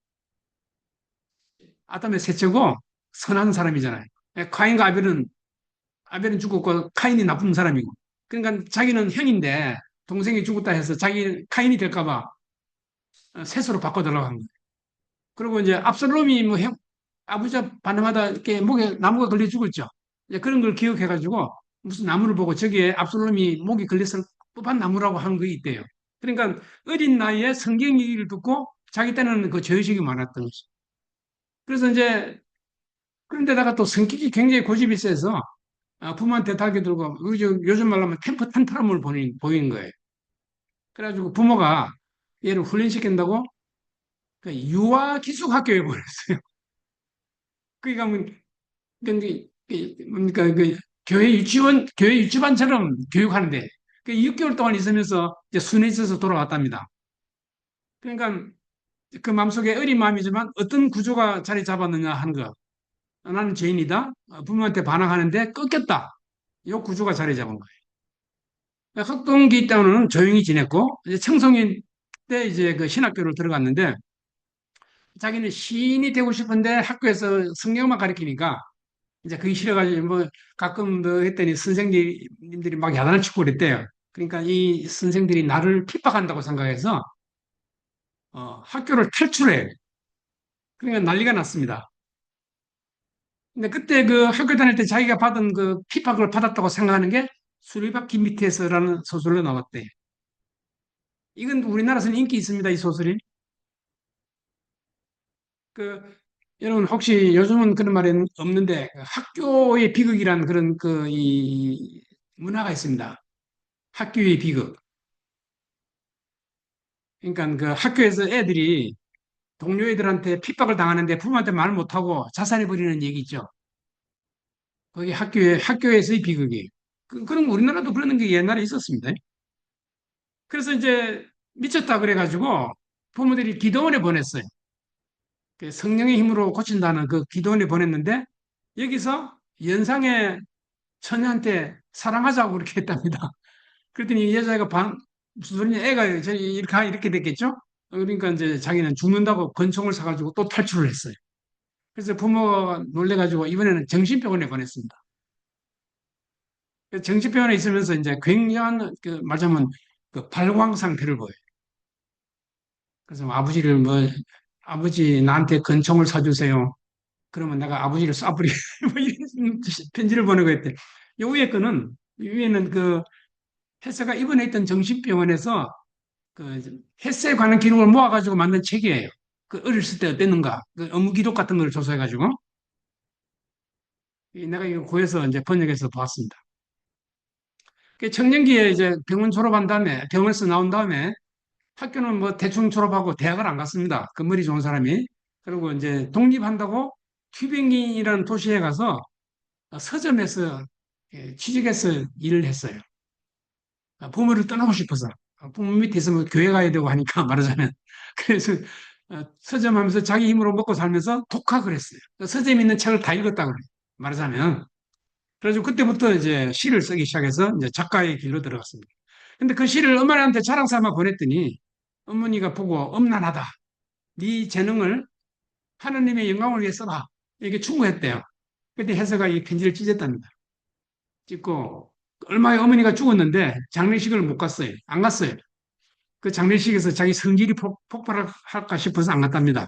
아담의 셋째고 선한 사람이잖아요. 카인과 아벨은 죽었고 카인이 나쁜 사람이고. 그러니까 자기는 형인데 동생이 죽었다 해서 자기 카인이 될까봐 셋으로 바꿔달라고 한 거예요. 그리고 이제 압살롬이 뭐 아버지가 반응하다 이렇게 목에 나무가 걸려 죽었죠. 이제 그런 걸 기억해가지고 무슨 나무를 보고 저기에 압살롬이 목이 걸렸을 법한 나무라고 하는 게 있대요. 그러니까 어린 나이에 성경 얘기를 듣고 자기 때는 그 죄의식이 많았던 거죠. 그래서 이제 그런데다가 또 성격이 굉장히 고집이 세서 부모한테 달겨들고 우리 요즘 말로 하면 템퍼 탄트럼을 보이는 거예요. 그래가지고 부모가 얘를 훈련시킨다고 그 유아 기숙학교에 보냈어요. 그게 가면 뭡니까 그 교회 유치반처럼 교육하는데 그 6개월 동안 있으면서 이제 순회해서 돌아왔답니다. 그러니까 그 마음속에 어린 마음이지만 어떤 구조가 자리 잡았느냐 하는 거. 나는 죄인이다. 부모한테 반항하는데 꺾였다. 이 구조가 자리 잡은 거예요. 학동기 때는 조용히 지냈고 이제 청소년 때 이제 그 신학교를 들어갔는데 자기는 시인이 되고 싶은데 학교에서 성경만 가르치니까 이제 그게 싫어가지고 뭐 가끔 뭐 했더니 선생님들이 막 야단을 치고 그랬대요. 그러니까 이 선생들이 나를 핍박한다고 생각해서 학교를 탈출해. 그러니까 난리가 났습니다. 근데 그때 그 학교 다닐 때 자기가 받은 그 핍박을 받았다고 생각하는 게 수리바퀴 밑에서라는 소설로 나왔대. 이건 우리나라에서는 인기 있습니다, 이 소설이. 그 여러분 혹시 요즘은 그런 말은 없는데 그 학교의 비극이란 그런 그 이 문화가 있습니다. 학교의 비극. 그러니까 그 학교에서 애들이 동료 애들한테 핍박을 당하는데 부모한테 말 못하고 자살해버리는 얘기 있죠. 그게 학교에서의 비극이에요. 그런 거 우리나라도 그런 게 옛날에 있었습니다. 그래서 이제 미쳤다 그래가지고 부모들이 기도원에 보냈어요. 그 성령의 힘으로 고친다는 그 기도원에 보냈는데 여기서 연상의 처녀한테 사랑하자고 그렇게 했답니다. 그랬더니 이 여자가 무슨 소리냐, 애가 이렇게 됐겠죠? 그러니까 이제 자기는 죽는다고 권총을 사가지고 또 탈출을 했어요. 그래서 부모가 놀래가지고 이번에는 정신병원에 보냈습니다. 정신병원에 있으면서 이제 굉장한 그 말하자면 그 발광 상태를 보여요. 그래서 뭐 아버지 나한테 권총을 사주세요. 그러면 내가 아버지를 쏴버리 뭐 이런 편지를 보내고 했대. 요 위에 거는 위에는 그 헬스가 입원해 있던 정신병원에서 그 헬스에 관한 기록을 모아가지고 만든 책이에요. 그 어렸을 때 어땠는가, 그 업무 기록 같은 걸 조사해가지고 내가 이거 구해서 이제 번역해서 보았습니다. 그 청년기에 이제 병원 졸업한 다음에 병원에서 나온 다음에 학교는 뭐 대충 졸업하고 대학을 안 갔습니다. 그 머리 좋은 사람이. 그리고 이제 독립한다고 튜빙이라는 도시에 가서 서점에서 취직해서 일을 했어요. 부모를 떠나고 싶어서. 부모 밑에 있으면 교회 가야 되고 하니까 말하자면. 그래서 서점하면서 자기 힘으로 먹고 살면서 독학을 했어요. 서점에 있는 책을 다 읽었다고 그래요. 말하자면. 그래서 그때부터 이제 시를 쓰기 시작해서 이제 작가의 길로 들어갔습니다. 근데 그 시를 어머니한테 자랑 삼아 보냈더니 어머니가 보고 엄란하다. 네 재능을 하느님의 영광을 위해 써라. 이게 충고했대요. 그때 해서가 이 편지를 찢었답니다. 찢고 얼마 에 어머니가 죽었는데 장례식을 못 갔어요. 안 갔어요. 그 장례식에서 자기 성질이 폭발할까 싶어서 안 갔답니다.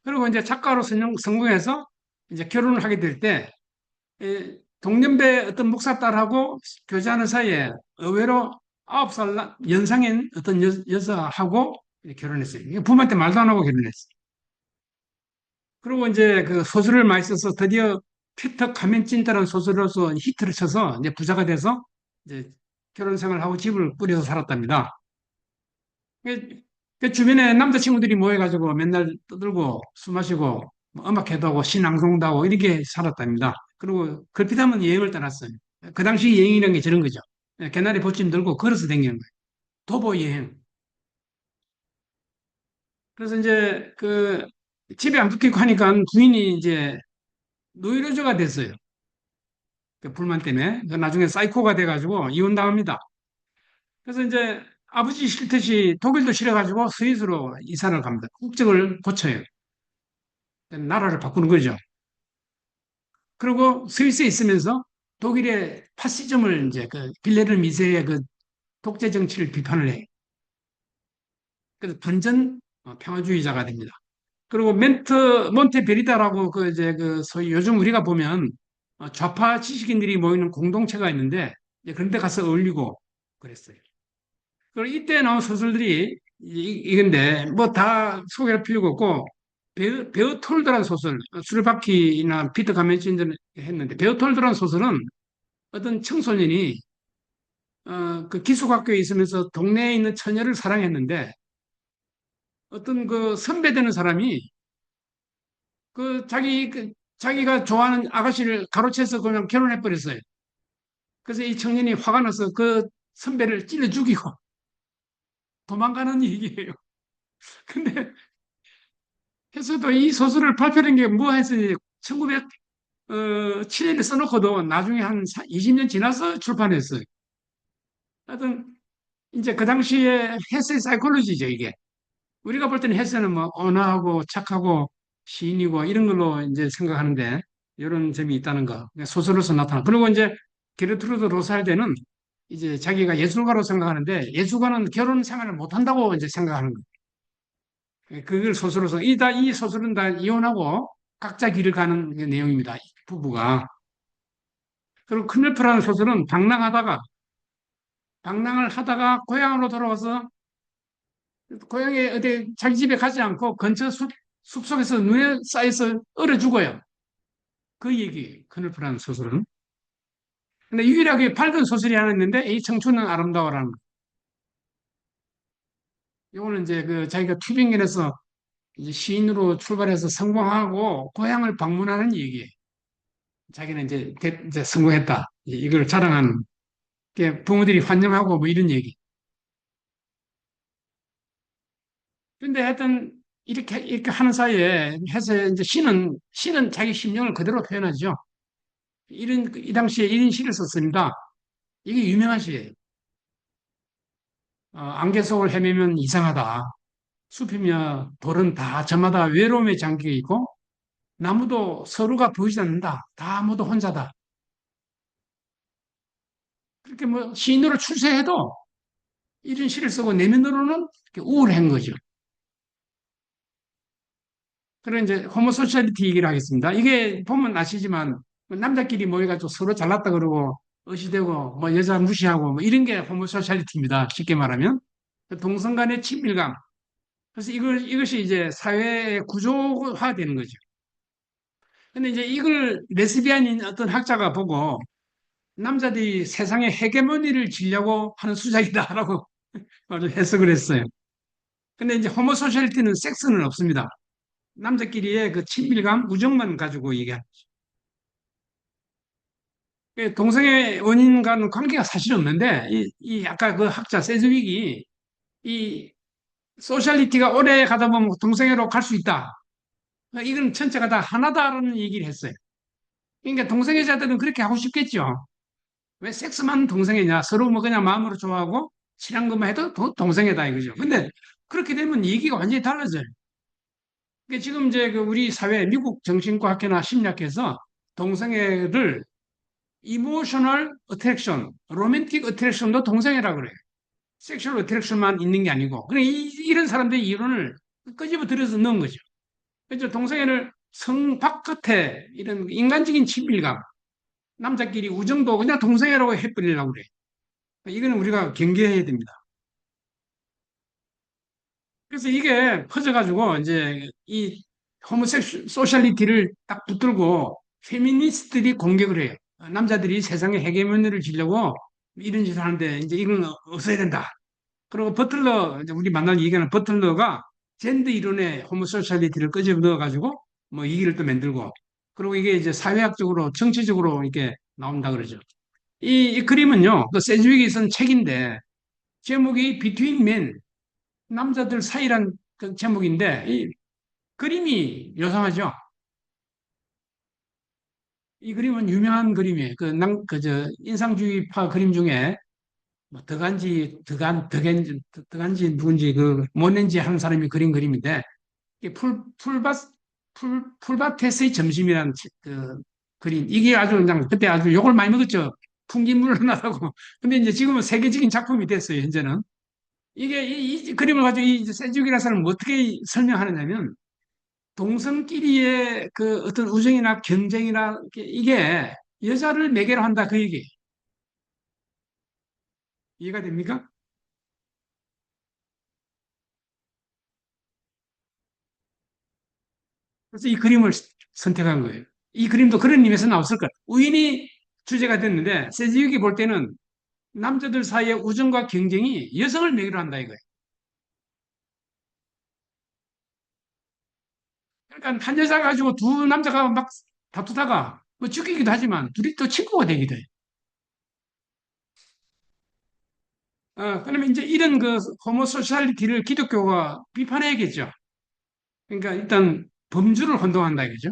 그리고 이제 작가로 성공해서 이제 결혼을 하게 될 때 동년배 어떤 목사 딸하고 교제하는 사이에 의외로 9살 연상인 어떤 여자하고 결혼했어요. 부모한테 말도 안 하고 결혼했어요. 그리고 이제 그 소설을 많이 써서 드디어 피터 카멘찐따라는 소설로서 히트를 쳐서 이제 부자가 돼서 이제 결혼 생활하고 집을 꾸려서 살았답니다. 그, 그 주변에 남자친구들이 모여가지고 맨날 떠들고 술 마시고 뭐 음악회도 하고 신앙송도 하고 이렇게 살았답니다. 그리고 걸핏하면 여행을 떠났어요. 그 당시 여행이라는 게 저런 거죠. 개나리 보침 들고 걸어서 다니는 거예요. 도보 여행. 그래서 이제 그 집에 안 붙겠고 하니까 부인이 이제 노이로제가 됐어요. 그 불만 때문에. 나중에 사이코가 돼가지고 이혼당합니다. 그래서 이제 아버지 싫듯이 독일도 싫어가지고 스위스로 이사를 갑니다. 국적을 고쳐요. 나라를 바꾸는 거죠. 그리고 스위스에 있으면서 독일의 파시즘을 이제 그 빌레르 미세의 그 독재 정치를 비판을 해요. 그래서 반전 평화주의자가 됩니다. 그리고 몬테베리다라고 그 이제 그 소위 요즘 우리가 보면 좌파 지식인들이 모이는 공동체가 있는데 이제 그런 데 가서 어울리고 그랬어요. 그리고 이때 나온 소설들이 이건데 뭐 다 소개할 필요가 없고 베어톨드라는 소설, 수르바키나 피터 가멘신들 했는데 베어톨드라는 소설은 어떤 청소년이 그 기숙학교에 있으면서 동네에 있는 처녀를 사랑했는데 어떤 그 선배되는 사람이 자기가 좋아하는 아가씨를 가로채서 그냥 결혼해 버렸어요. 그래서 이 청년이 화가 나서 그 선배를 찔러 죽이고 도망가는 얘기예요. 근데 해서도 이 소설을 발표한 게 뭐 했으니 1907년에 써놓고도 나중에 한 20년 지나서 출판했어요. 하여튼 이제 그 당시에 헤세의 사이콜로지죠, 이게. 우리가 볼 때는 헤세는 뭐 온화하고 착하고 시인이고 이런 걸로 이제 생각하는데 이런 점이 있다는 거. 소설로서 나타나. 그리고 이제 게르트루드 로사르데는 이제 자기가 예술가로 생각하는데 예술가는 결혼 생활을 못 한다고 이제 생각하는 거예요. 그걸 소설로서 이 소설은 다 이혼하고 각자 길을 가는 그 내용입니다. 부부가. 그리고 크늘프라는 소설은 방랑을 하다가 고향으로 돌아와서 고향에 어디 자기 집에 가지 않고 근처 숲속에서 눈에 쌓여서 얼어 죽어요. 그 얘기, 크늘프라는 소설은. 근데 유일하게 밝은 소설이 하나 있는데 이 청춘은 아름다워라는 거. 이거는 이제 그 자기가 튜빙겐에서 이제 시인으로 출발해서 성공하고 고향을 방문하는 얘기예요. 자기는 이제 성공했다. 이걸 자랑하는 게 부모들이 환영하고 뭐 이런 얘기. 근데 하여튼 이렇게 하는 사이에 해서 이제 시는 자기 심령을 그대로 표현하죠. 이 당시에 1인 시를 썼습니다. 이게 유명한 시예요. 안개 속을 헤매면 이상하다. 숲이며 돌은 다 저마다 외로움에 잠겨 있고 나무도 서로가 보이지 않는다. 다 모두 혼자다. 그렇게 뭐 시인으로 출세해도 이런 시를 쓰고 내면으로는 우울한 거죠. 그런 이제 호모소셜리티 얘기를 하겠습니다. 이게 보면 아시지만 남자끼리 모여가지고 서로 잘났다 그러고 의시되고 뭐 여자 무시하고 뭐 이런 게 호모소셜리티입니다. 쉽게 말하면 동성 간의 친밀감. 그래서 이것이 이제 사회의 구조화되는 거죠. 근데 이제 이걸 레스비안인 어떤 학자가 보고 남자들이 세상의 헤게모니를 지려고 하는 수작이다라고 해석을 했어요. 근데 이제 호모소셜리티는 섹스는 없습니다. 남자끼리의 그 친밀감, 우정만 가지고 얘기하는 거죠. 동성애 원인과는 관계가 사실 없는데, 이 아까 그 학자 세즈윅이 이 소셜리티가 오래 가다 보면 동성애로 갈 수 있다. 이건 전체가 다 하나다라는 얘기를 했어요. 그러니까 동성애자들은 그렇게 하고 싶겠죠. 왜 섹스만 동성애냐? 서로 뭐 그냥 마음으로 좋아하고 친한 것만 해도 동성애다 이거죠. 근데 그렇게 되면 얘기가 완전히 달라져요. 그러니까 지금 이제 그 우리 사회 미국 정신과학회나 심리학회에서 동성애를 이모셔널 어트랙션, 로맨틱 어트랙션도 동성애라고 그래요. 섹슈얼 어트랙션만 있는 게 아니고. 그래 이런 사람들의 이론을 끄집어 들여서 넣은 거죠. 그래서 동성애를 성 바깥에 이런 인간적인 친밀감, 남자끼리 우정도 그냥 동성애라고 해버리려고 그래. 이거는 우리가 경계해야 됩니다. 그래서 이게 퍼져가지고 이제 이 호모섹슈소셜리티를 딱 붙들고 페미니스트들이 공격을 해요. 남자들이 세상에 헤게모니를 지려고 이런 짓을 하는데 이제 이건 없어야 된다. 그리고 버틀러, 이제 우리 만날 얘기하는 버틀러가 젠더 이론에 호모소셜리티를 끄집어 넣어가지고 뭐 얘기를 또 만들고 그리고 이게 이제 사회학적으로 정치적으로 이렇게 나온다 그러죠. 이 그림은요, 그 세즈윅이 쓴 책인데 제목이 Between Men, 남자들 사이란 그 제목인데 이 그림이 요상하죠. 이 그림은 유명한 그림이에요. 저 인상주의파 그림 중에 뭐 덕안지 누군지 그 모넨지 하는 사람이 그린 그림인데 이 풀밭에서의 점심이라는 그 그림 이게 아주 그냥 그때 아주 욕을 많이 먹었죠. 풍기물론하다고. 근데 이제 지금은 세계적인 작품이 됐어요. 현재는 이게 이 그림을 가지고 이 세주기라는 사람은 어떻게 설명하느냐면 동성끼리의 그 어떤 우정이나 경쟁이나 이게 여자를 매개로 한다 그 얘기 이해가 됩니까? 그래서 이 그림을 선택한 거예요. 이 그림도 그런 의미에서 나왔을 거예요. 우연히 주제가 됐는데 세지육이 볼 때는 남자들 사이의 우정과 경쟁이 여성을 매개로 한다 이거예요. 그러니까 한 여자 가지고 두 남자가 막 다투다가 뭐 죽이기도 하지만 둘이 또 친구가 되기도 해요. 그러면 이제 이런 그 호모소시ál리티를 기독교가 비판해야겠죠. 그러니까 일단 범주를 혼동한다 이거죠.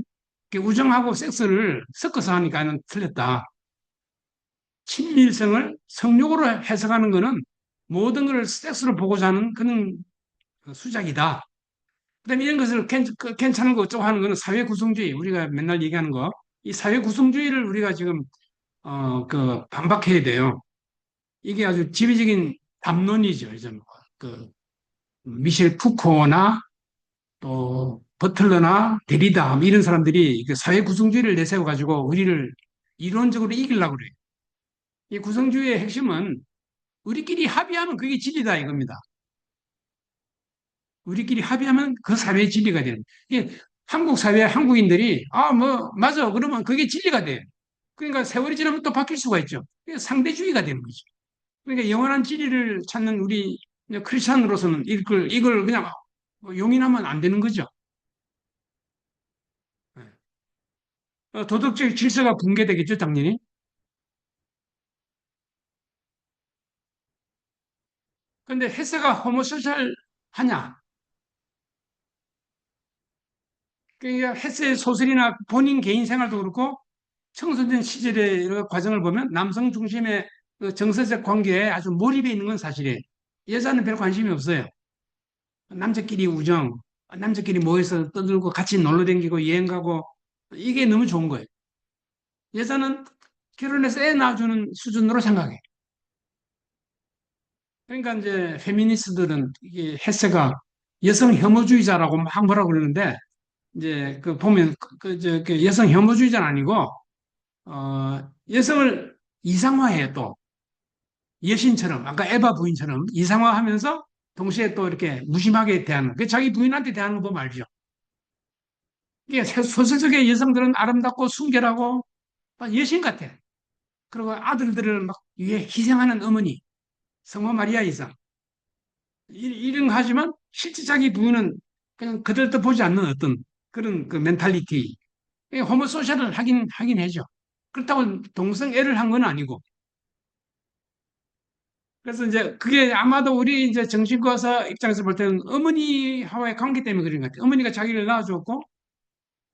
우정하고 섹스를 섞어서 하니까는 틀렸다. 친밀성을 성욕으로 해석하는 것은 모든 것을 섹스로 보고자 하는 그런 수작이다. 그다음에 이런 것을 괜찮은 거 어쩌고 하는 것은 사회 구성주의 우리가 맨날 얘기하는 거. 이 사회 구성주의를 우리가 지금 그 반박해야 돼요. 이게 아주 지배적인 담론이죠. 이제 그 미셸 푸코나 또 버틀러나 데리다 뭐 이런 사람들이 그 사회 구성주의를 내세워 가지고 우리를 이론적으로 이기려고 그래요. 이 구성주의의 핵심은 우리끼리 합의하면 그게 진리다 이겁니다. 우리끼리 합의하면 그 사회의 진리가 되는. 이게 한국 사회 한국인들이 뭐 맞아 그러면 그게 진리가 돼. 그러니까 세월이 지나면 또 바뀔 수가 있죠. 그게 상대주의가 되는 거죠. 그러니까 영원한 진리를 찾는 우리 크리스천으로서는 이걸 그냥 용인하면 안 되는 거죠. 도덕적 질서가 붕괴되겠죠, 당연히. 근데 헬스가 호모소셜 하냐? 그러니까 헬스의 소설이나 본인 개인 생활도 그렇고 청소년 시절의 여러 과정을 보면 남성 중심의 그 정서적 관계에 아주 몰입해 있는 건 사실이에요. 여자는 별 관심이 없어요. 남자끼리 우정, 남자끼리 모여서 떠들고 같이 놀러 다니고 여행 가고 이게 너무 좋은 거예요. 여자는 결혼해서 애 낳아주는 수준으로 생각해. 그러니까 이제 페미니스트들은 이게 헬스가 여성 혐오주의자라고 막 뭐라고 그러는데 이제 그 보면 그 여성 혐오주의자는 아니고 여성을 이상화해 또 여신처럼 아까 에바 부인처럼 이상화하면서 동시에 또 이렇게 무심하게 대하는 그 자기 부인한테 대하는 거 보면 알죠. 이게 소설 속의 여성들은 아름답고 순결하고 막 여신 같아. 그리고 아들들을 막 위해 희생하는 어머니 성모 마리아 이상 이런 거 하지만 실제 자기 부인은 그냥 그들도 보지 않는 어떤 그런 그 멘탈리티 호모소셜을 하긴 해죠. 그렇다고 동성애를 한 건 아니고 그래서 이제 그게 아마도 우리 이제 정신과사 입장에서 볼 때는 어머니와의 관계 때문에 그런 것 같아요. 어머니가 자기를 낳아줬고,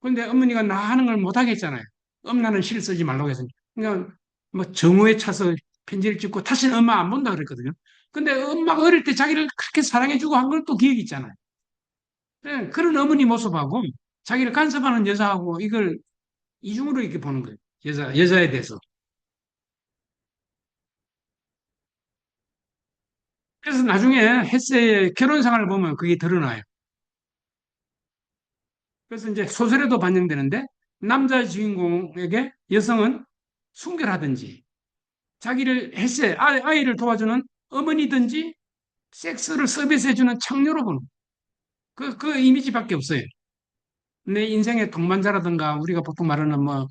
근데 어머니가 나 하는 걸 못 하겠잖아요. 엄나는 시를 쓰지 말라고 해서. 그러니까 뭐 정오에 차서 편지를 찍고 다시는 엄마 안 본다 그랬거든요. 근데 엄마가 어릴 때 자기를 그렇게 사랑해주고 한 건 또 기억이 있잖아요. 그런 어머니 모습하고 자기를 간섭하는 여자하고 이걸 이중으로 이렇게 보는 거예요. 여자에 대해서. 그래서 나중에 햇세의 결혼 생활을 보면 그게 드러나요. 그래서 이제 소설에도 반영되는데 남자 주인공에게 여성은 순결하든지 자기를 햇세 아이를 도와주는 어머니든지 섹스를 서비스해주는 창녀로 보는 그 이미지밖에 없어요. 내 인생의 동반자라든가 우리가 보통 말하는 뭐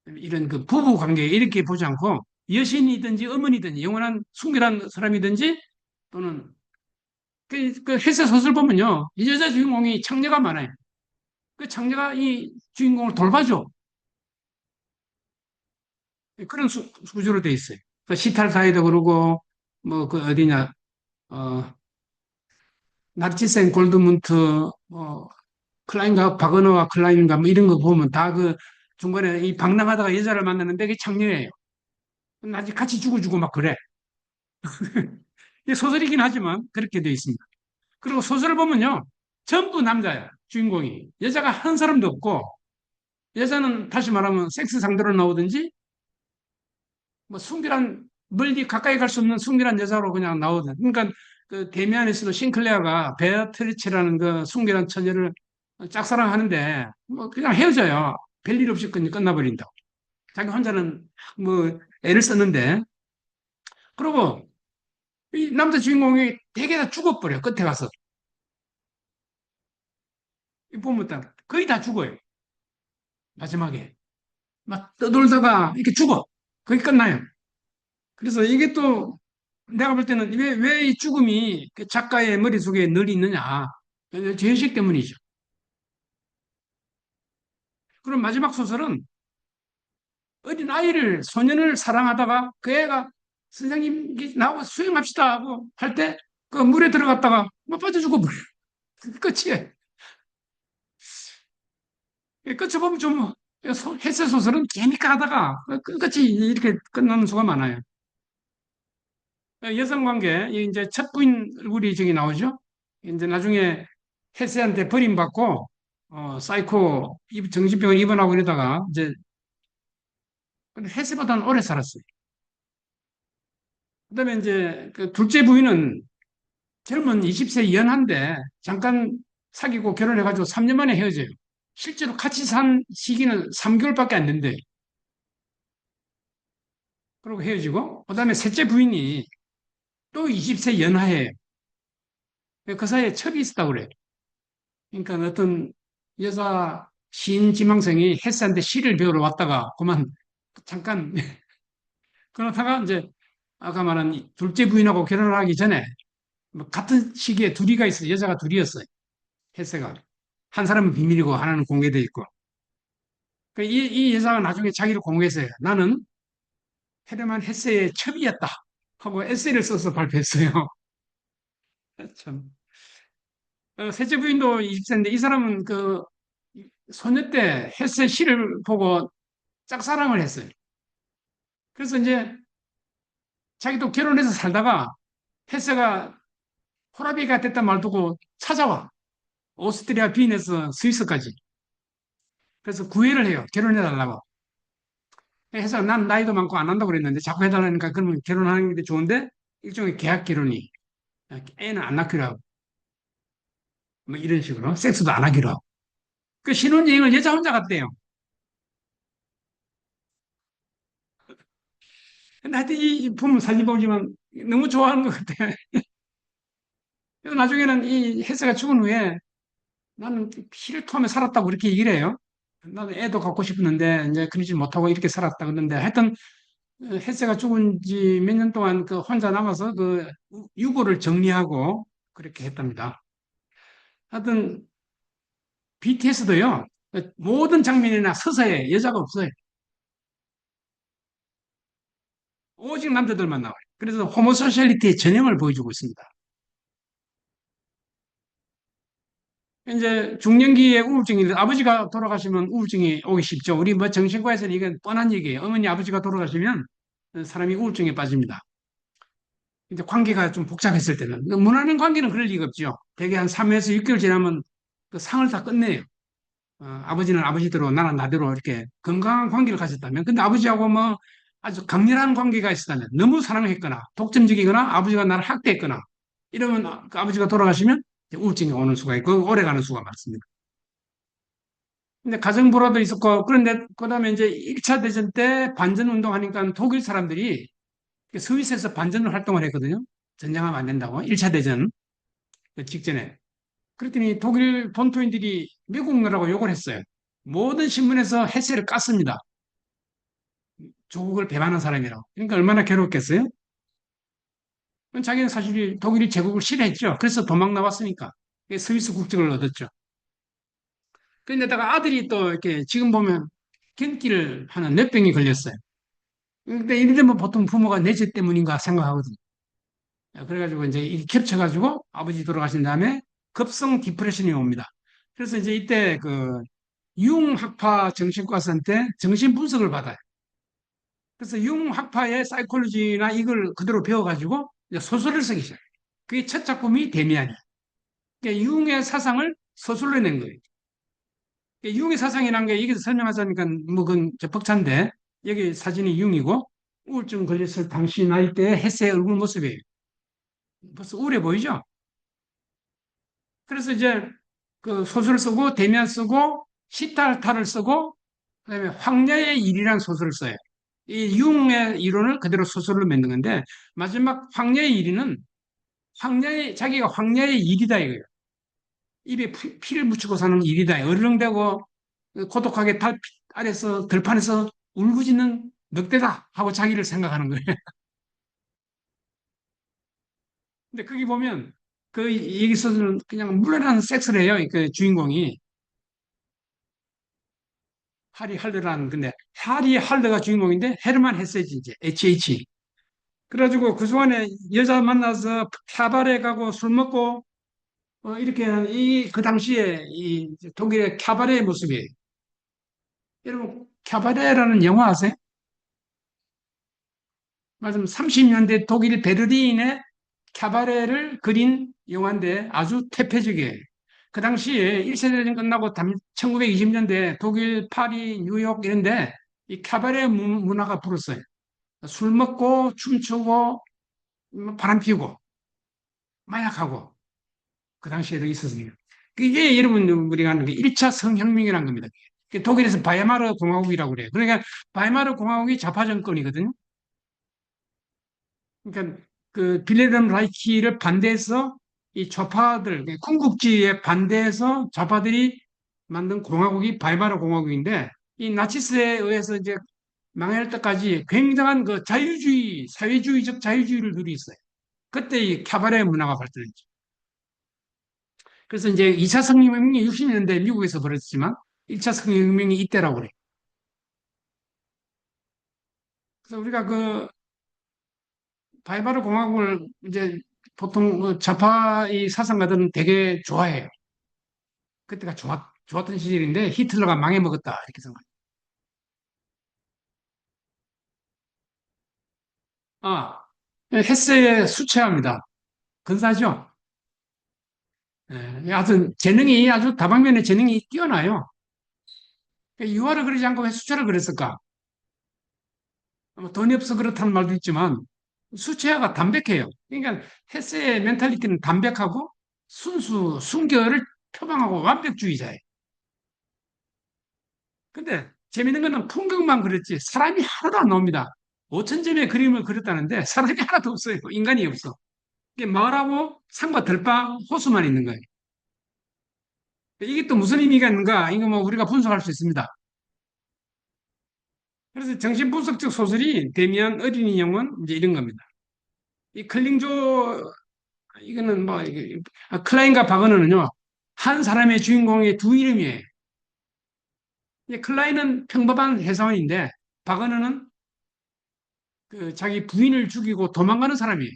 이런 그 부부 관계 이렇게 보지 않고 여신이든지 어머니든지 영원한 순결한 사람이든지 또는 그 햇세 소설 보면요 이 여자 주인공이 창녀가 많아요. 그 창녀가 이 주인공을 돌봐줘. 그런 구조로 돼 있어요. 그 시탈사이도 그러고 뭐 그 어디냐 나르치스 앤 골드문트 뭐 클라인과 바그너와 클라인가 뭐 이런 거 보면 다 그 중간에 이 방랑하다가 여자를 만나는데 그게 창녀예요. 나중에 같이 죽어주고 막 그래. 이게 소설이긴 하지만 그렇게 되어 있습니다. 그리고 소설을 보면요. 전부 남자야, 주인공이. 여자가 한 사람도 없고, 여자는 다시 말하면 섹스 상대로 나오든지, 뭐 순결한, 멀리 가까이 갈 수 없는 순결한 여자로 그냥 나오든. 그러니까 그 데미안에서도 싱클레어가 베아트리체라는 그 순결한 처녀를 짝사랑하는데, 뭐 그냥 헤어져요. 별일 없이 그냥 끝나버린다고. 자기 혼자는 뭐 애를 썼는데, 그리고 이 남자 주인공이 되게 다 죽어버려, 끝에 가서. 이 보면 딱 거의 다 죽어요, 마지막에. 막 떠돌다가 이렇게 죽어. 거기 끝나요. 그래서 이게 또 내가 볼 때는 왜 이 죽음이 그 작가의 머릿속에 늘 있느냐. 죄의식 때문이죠. 그럼 마지막 소설은 어린 아이를, 소년을 사랑하다가 그 애가 선생님 나하고 수영합시다 하고 할 때 그 물에 들어갔다가 뭐 빠져 죽어버려요. 끝이에요. 끝을 보면 좀 해세 소설은 재밌게 하다가 끝까지 이렇게 끝나는 수가 많아요. 여성 관계, 이제 첫 부인 얼굴이 저기 나오죠? 이제 나중에 헬스한테 버림받고, 사이코, 정신병을 입원하고 이러다가, 이제, 근데 헬스보다는 오래 살았어요. 그 다음에 이제, 그 둘째 부인은 젊은 20세 연한데, 잠깐 사귀고 결혼해가지고 3년 만에 헤어져요. 실제로 같이 산 시기는 3개월밖에 안 된대. 그리고 헤어지고, 그 다음에 셋째 부인이 또 20세 연하예요. 그 사이에 첩이 있었다고 그래요. 그러니까 어떤 여자 시인 지망생이 헬스한테 시를 배우러 왔다가 그만 잠깐 그러다가 이제 아까 말한 이 둘째 부인하고 결혼을 하기 전에 뭐 같은 시기에 둘이가 있어요. 여자가 둘이었어요. 헬스가 한 사람은 비밀이고 하나는 공개돼 있고 이 여자가 나중에 자기를 공개했어요. 나는 헤르만 헬스의 첩이었다 하고 에세이를 써서 발표했어요. 참. 셋째 부인도 20세인데 이 사람은 그 소녀 때 헬스의 시를 보고 짝사랑을 했어요. 그래서 이제 자기도 결혼해서 살다가 헬스가 호라비가 됐다 말두고 찾아와. 오스트리아 빈에서 스위스까지. 그래서 구애를 해요. 결혼해달라고. 해서 난 나이도 많고 안 한다고 그랬는데 자꾸 해달라니까 그러면 결혼하는 게 좋은데 일종의 계약 결혼이. 애는 안 낳기로 하고. 뭐 이런 식으로. 섹스도 안 하기로 하고. 그 신혼여행을 여자 혼자 갔대요. 근데 하여튼 이 부모 사진 보지만 너무 좋아하는 것 같아. 그래서 나중에는 이 헬스가 죽은 후에 나는 피를 토하며 살았다고 그렇게 얘기를 해요. 나도 애도 갖고 싶었는데 이제 그러지 못하고 이렇게 살았다 그러는데 하여튼 헬스가 죽은 지 몇 년 동안 그 혼자 남아서 그 유고를 정리하고 그렇게 했답니다. 하여튼 BTS도요. 모든 장면이나 서사에 여자가 없어요. 오직 남자들만 나와요. 그래서 호모소셜리티의 전형을 보여주고 있습니다. 이제 중년기에 우울증이 아버지가 돌아가시면 우울증이 오기 쉽죠. 우리 뭐 정신과에서는 이건 뻔한 얘기예요. 어머니 아버지가 돌아가시면 사람이 우울증에 빠집니다. 이제 관계가 좀 복잡했을 때는 무난한 관계는 그럴 리가 없죠. 대개 한 3에서 6개월 지나면 그 상을 다 끝내요. 아버지는 아버지대로 나는 나대로 이렇게 건강한 관계를 가졌다면 근데 아버지하고 뭐 아주 강렬한 관계가 있었다면 너무 사랑했거나 독점적이거나 아버지가 나를 학대했거나 이러면 그 아버지가 돌아가시면 우울증이 오는 수가 있고 오래 가는 수가 많습니다. 근데 가정불화도 있었고 그런데 그다음에 이제 1차 대전 때 반전 운동하니까 독일 사람들이 스위스에서 반전 활동을 했거든요. 전쟁하면 안 된다고 1차 대전 그 직전에 그랬더니 독일 본토인들이 미국노라고 욕을 했어요. 모든 신문에서 해세를 깠습니다. 조국을 배반한 사람이라고. 그러니까 얼마나 괴롭겠어요? 자기는 사실 독일이 제국을 싫어했죠. 그래서 도망 나왔으니까. 스위스 국적을 얻었죠. 그런데다가 아들이 또 이렇게 지금 보면 gen기를 하는 뇌병이 걸렸어요. 근데 이러면 보통 부모가 내 죄 때문인가 생각하거든요. 그래가지고 이제 이 겹쳐가지고 아버지 돌아가신 다음에 급성 디프레션이 옵니다. 그래서 이제 이때 그 융학파 정신과한테 정신 분석을 받아요. 그래서 융 학파의 사이콜로지나 이걸 그대로 배워가지고 이제 소설을 쓰기 시작해요. 그게 첫 작품이 데미안이에요. 그러니까 융의 사상을 서술로 낸 거예요. 그러니까 융의 사상이라는 게 여기서 설명하자니까 뭐 그건 벅찬데 여기 사진이 융이고 우울증 걸렸을 당시 나이 때 헤세의 얼굴 모습이에요. 벌써 우울해 보이죠? 그래서 이제 그 소설을 쓰고 대면 쓰고 시탈타를 쓰고 그다음에 황녀의 일이라는 소설을 써요. 이 융의 이론을 그대로 소설로 만든 건데 마지막 황녀의 일위는 황녀의 자기가 황녀의 일이다 이거예요. 입에 피를 묻히고 사는 일이다. 어르렁대고 고독하게 달 아래서 들판에서 울부짖는 늑대다 하고 자기를 생각하는 거예요. 근데 거기 보면 그 여기서는 그냥 물란한 섹스를 해요. 그 주인공이 하리 할러라는 근데 하리 할러가 주인공인데 헤르만 헤세지 이제 HH. 그래가지고 그동안에 여자 만나서 캬바레 가고 술 먹고 이렇게 이 그 당시에 이 독일의 캬바레의 모습이에요. 여러분 캬바레라는 영화 아세요? 맞으면 30년대 독일 베르린의 캬바레를 그린 영화인데 아주 태폐적이에요. 그 당시에 1차 대전 끝나고 1920년대 독일, 파리, 뉴욕 이런데 이 캬바레 문화가 불었어요. 술 먹고 춤추고 바람 피우고 마약하고 그 당시에도 있었습니다. 그게 여러분 우리가 하는 게 1차 성혁명이라는 겁니다. 독일에서 바이마르 공화국이라고 그래요. 그러니까 바이마르 공화국이 좌파 정권이거든요. 그러니까 그 빌헬름 라이히를 반대해서 이 좌파들, 군국주의에 반대해서 좌파들이 만든 공화국이 바이마르 공화국인데 이 나치스에 의해서 이제 망할 때까지 굉장한 그 자유주의, 사회주의적 자유주의를 누리었어요. 그때 이 캬바레 문화가 발달했죠. 그래서 이제 2차 성립혁명이 60년대 미국에서 벌어졌지만 1차 성립혁명이 이때라고 그래요. 그래서 우리가 그 바이마르 공화국을 이제 보통 그 좌파의 사상가들은 되게 좋아해요. 그때가 좋았던 시절인데 히틀러가 망해먹었다 이렇게 생각해요. 아, 헤세의 수채화입니다. 근사하죠? 예, 하여튼 재능이 아주 다방면의 재능이 뛰어나요. 유화를 그리지 않고 왜 수채를 그렸을까? 뭐 돈이 없어 그렇다는 말도 있지만 수채화가 담백해요. 그러니까 헤세의 멘탈리티는 담백하고 순수, 순결을 표방하고 완벽주의자예요. 근데 재밌는 거는 풍경만 그렸지 사람이 하나도 안 나옵니다. 5천 점의 그림을 그렸다는데 사람이 하나도 없어요. 인간이 없어. 이게 마을하고 산과 들방, 호수만 있는 거예요. 이게 또 무슨 의미가 있는가? 이거 뭐 우리가 분석할 수 있습니다. 그래서 정신분석적 소설이 데미안 어린이 영혼 이제 이런 겁니다. 이 클링조 이거는 뭐 클라인과 바거너는요 한 사람의 주인공의 두 이름이에요. 클라인은 평범한 회사원인데 바거너는 그 자기 부인을 죽이고 도망가는 사람이에요.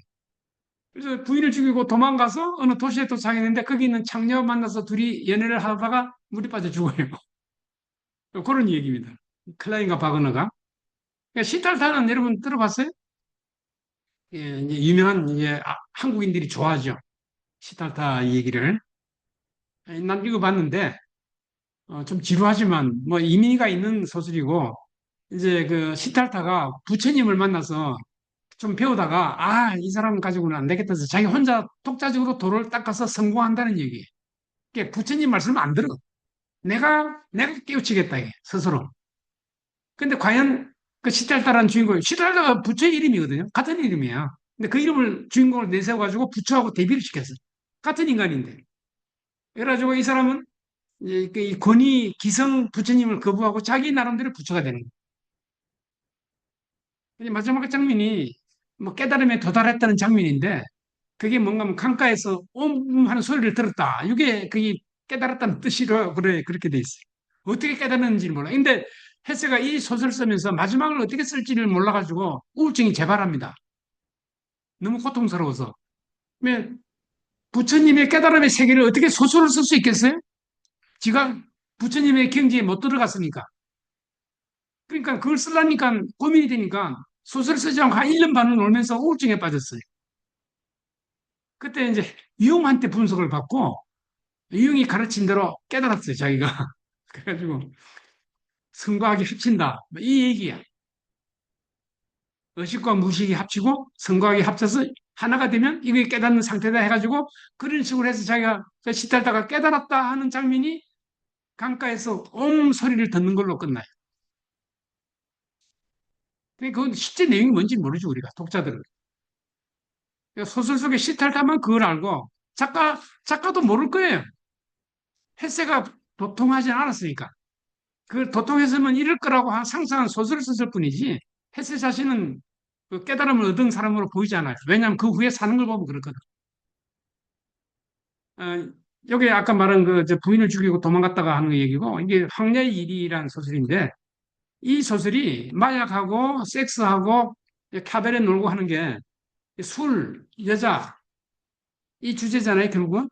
그래서 부인을 죽이고 도망가서 어느 도시에 도착했는데 거기 있는 창녀 만나서 둘이 연애를 하다가 물에 빠져 죽어요. 그런 얘기입니다. 클라인과 바그너가. 그러니까 시탈타는 여러분 들어봤어요? 예, 이제 유명한 이제 한국인들이 좋아하죠. 시탈타 얘기를. 난 읽어봤는데 좀 지루하지만 뭐 의미가 있는 소설이고 이제 그 시탈타가 부처님을 만나서 좀 배우다가 이 사람 가지고는 안 되겠다 해서 자기 혼자 독자적으로 도를 닦아서 성공한다는 얘기예요. 그러니까 부처님 말씀을 안 들어. 내가 깨우치겠다 이게 스스로. 근데 과연 그 시달다라는 주인공이 시달다가 부처의 이름이거든요. 같은 이름이야. 근데 그 이름을 주인공을 내세워가지고 부처하고 대비를 시켰어. 같은 인간인데. 그래가지고 이 사람은 이제 그이 권위 기성 부처님을 거부하고 자기 나름대로 부처가 되는 거예요. 마지막 장면이 뭐 깨달음에 도달했다는 장면인데 그게 뭔가 하면 강가에서 옴 하는 소리를 들었다. 이게 그게 깨달았다는 뜻이로 그래 그렇게 돼 있어요. 어떻게 깨달았는지 몰라. 근데 헤세가 이 소설 쓰면서 마지막을 어떻게 쓸지를 몰라가지고 우울증이 재발합니다. 너무 고통스러워서. 왜 부처님의 깨달음의 세계를 어떻게 소설을 쓸 수 있겠어요? 지가 부처님의 경지에 못 들어갔으니까. 그러니까 그걸 쓰려니까 고민이 되니까 소설 쓰지 않고 한 1년 반을 놀면서 우울증에 빠졌어요. 그때 이제 유용한테 분석을 받고 유용이 가르친 대로 깨달았어요, 자기가. 그래가지고 성과학이 합친다. 뭐이 얘기야. 의식과 무의식이 합치고 성과학이 합쳐서 하나가 되면 이게 깨닫는 상태다 해가지고 그런 식으로 해서 자기가 시달다가 깨달았다 하는 장면이 강가에서 옴 소리를 듣는 걸로 끝나요. 근데 그건 실제 내용이 뭔지 모르죠, 우리가, 독자들은. 그러니까 소설 속에 시달다만 그걸 알고 작가도 모를 거예요. 햇새가 도통하지 않았으니까. 그 도통했으면 이럴 거라고 상상한 소설을 썼을 뿐이지 햇새 자신은 그 깨달음을 얻은 사람으로 보이지 않아요. 왜냐하면 그 후에 사는 걸 보면 그렇거든. 어, 여기 아까 말한 그 부인을 죽이고 도망갔다가 하는 얘기고 이게 황녀의 일이라는 소설인데 이 소설이 마약하고 섹스하고 카베레 놀고 하는 게 술, 여자 이 주제잖아요, 결국은.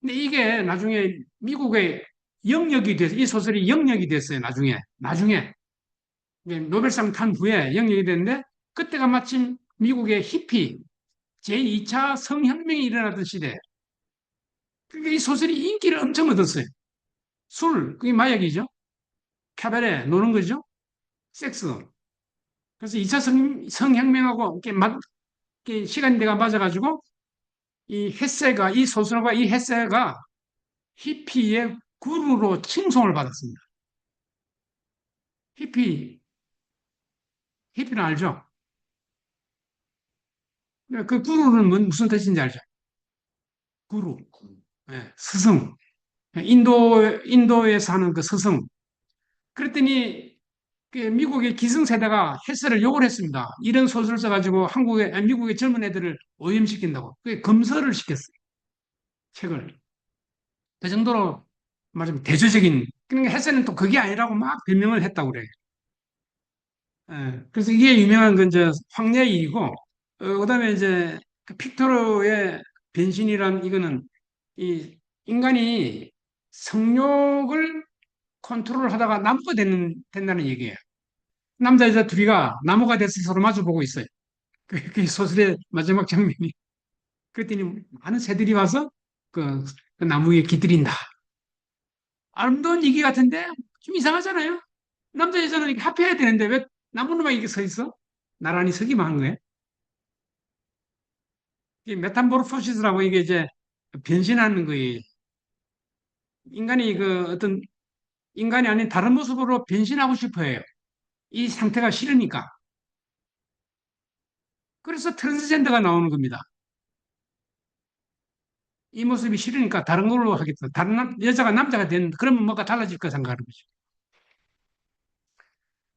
근데 이게 나중에 미국의 영역이 돼서 이 소설이 영역이 됐어요, 나중에. 노벨상 탄 후에 영역이 됐는데 그때가 마침 미국의 히피 제2차 성혁명이 일어나던 시대. 그러니까 이 소설이 인기를 엄청 얻었어요. 술, 그게 마약이죠. 카바레, 노는 거죠. 섹스. 그래서 2차 성혁명하고 이렇게 시간대가 맞아가지고 이 소설가 이 햇세가 히피의 구루로 칭송을 받았습니다. 히피, 히피는 알죠? 그 구루는 무슨 뜻인지 알죠? 구루. 예, 스승. 인도에 사는 그 스승. 그랬더니 그 미국의 기성세대가 헬스를 욕을 했습니다. 이런 소설을 써가지고 미국의 젊은 애들을 오염시킨다고. 그게 검서를 시켰어요. 책을. 그 정도로 말하자면 대조적인. 그러니까 헬스는 또 그게 아니라고 막 변명을 했다고 그래요. 예, 그래서 이게 유명한 건 이제 황야의 일이고, 그다음에 이제 그 픽토르의 변신이란 이거는 이 인간이 성욕을 컨트롤 하다가 나무가 된다는 얘기예요. 남자 여자 둘이가 나무가 돼서 서로 마주보고 있어요. 그 소설의 마지막 장면이. 그랬더니 많은 새들이 와서 그 나무 위에 기들인다. 아름다운 얘기 같은데 좀 이상하잖아요. 남자 여자는 이렇게 합해야 되는데 왜 나무로만 이렇게 서 있어? 나란히 서기만 한 거예요. 이 메tamorphosis라고 이게 이제 변신하는 거예요. 인간이 인간이 아닌 다른 모습으로 변신하고 싶어 해요. 이 상태가 싫으니까. 그래서 트랜스젠더가 나오는 겁니다. 이 모습이 싫으니까 다른 걸로 하겠다. 여자가 남자가 된, 그러면 뭐가 달라질 거 생각하는 거죠.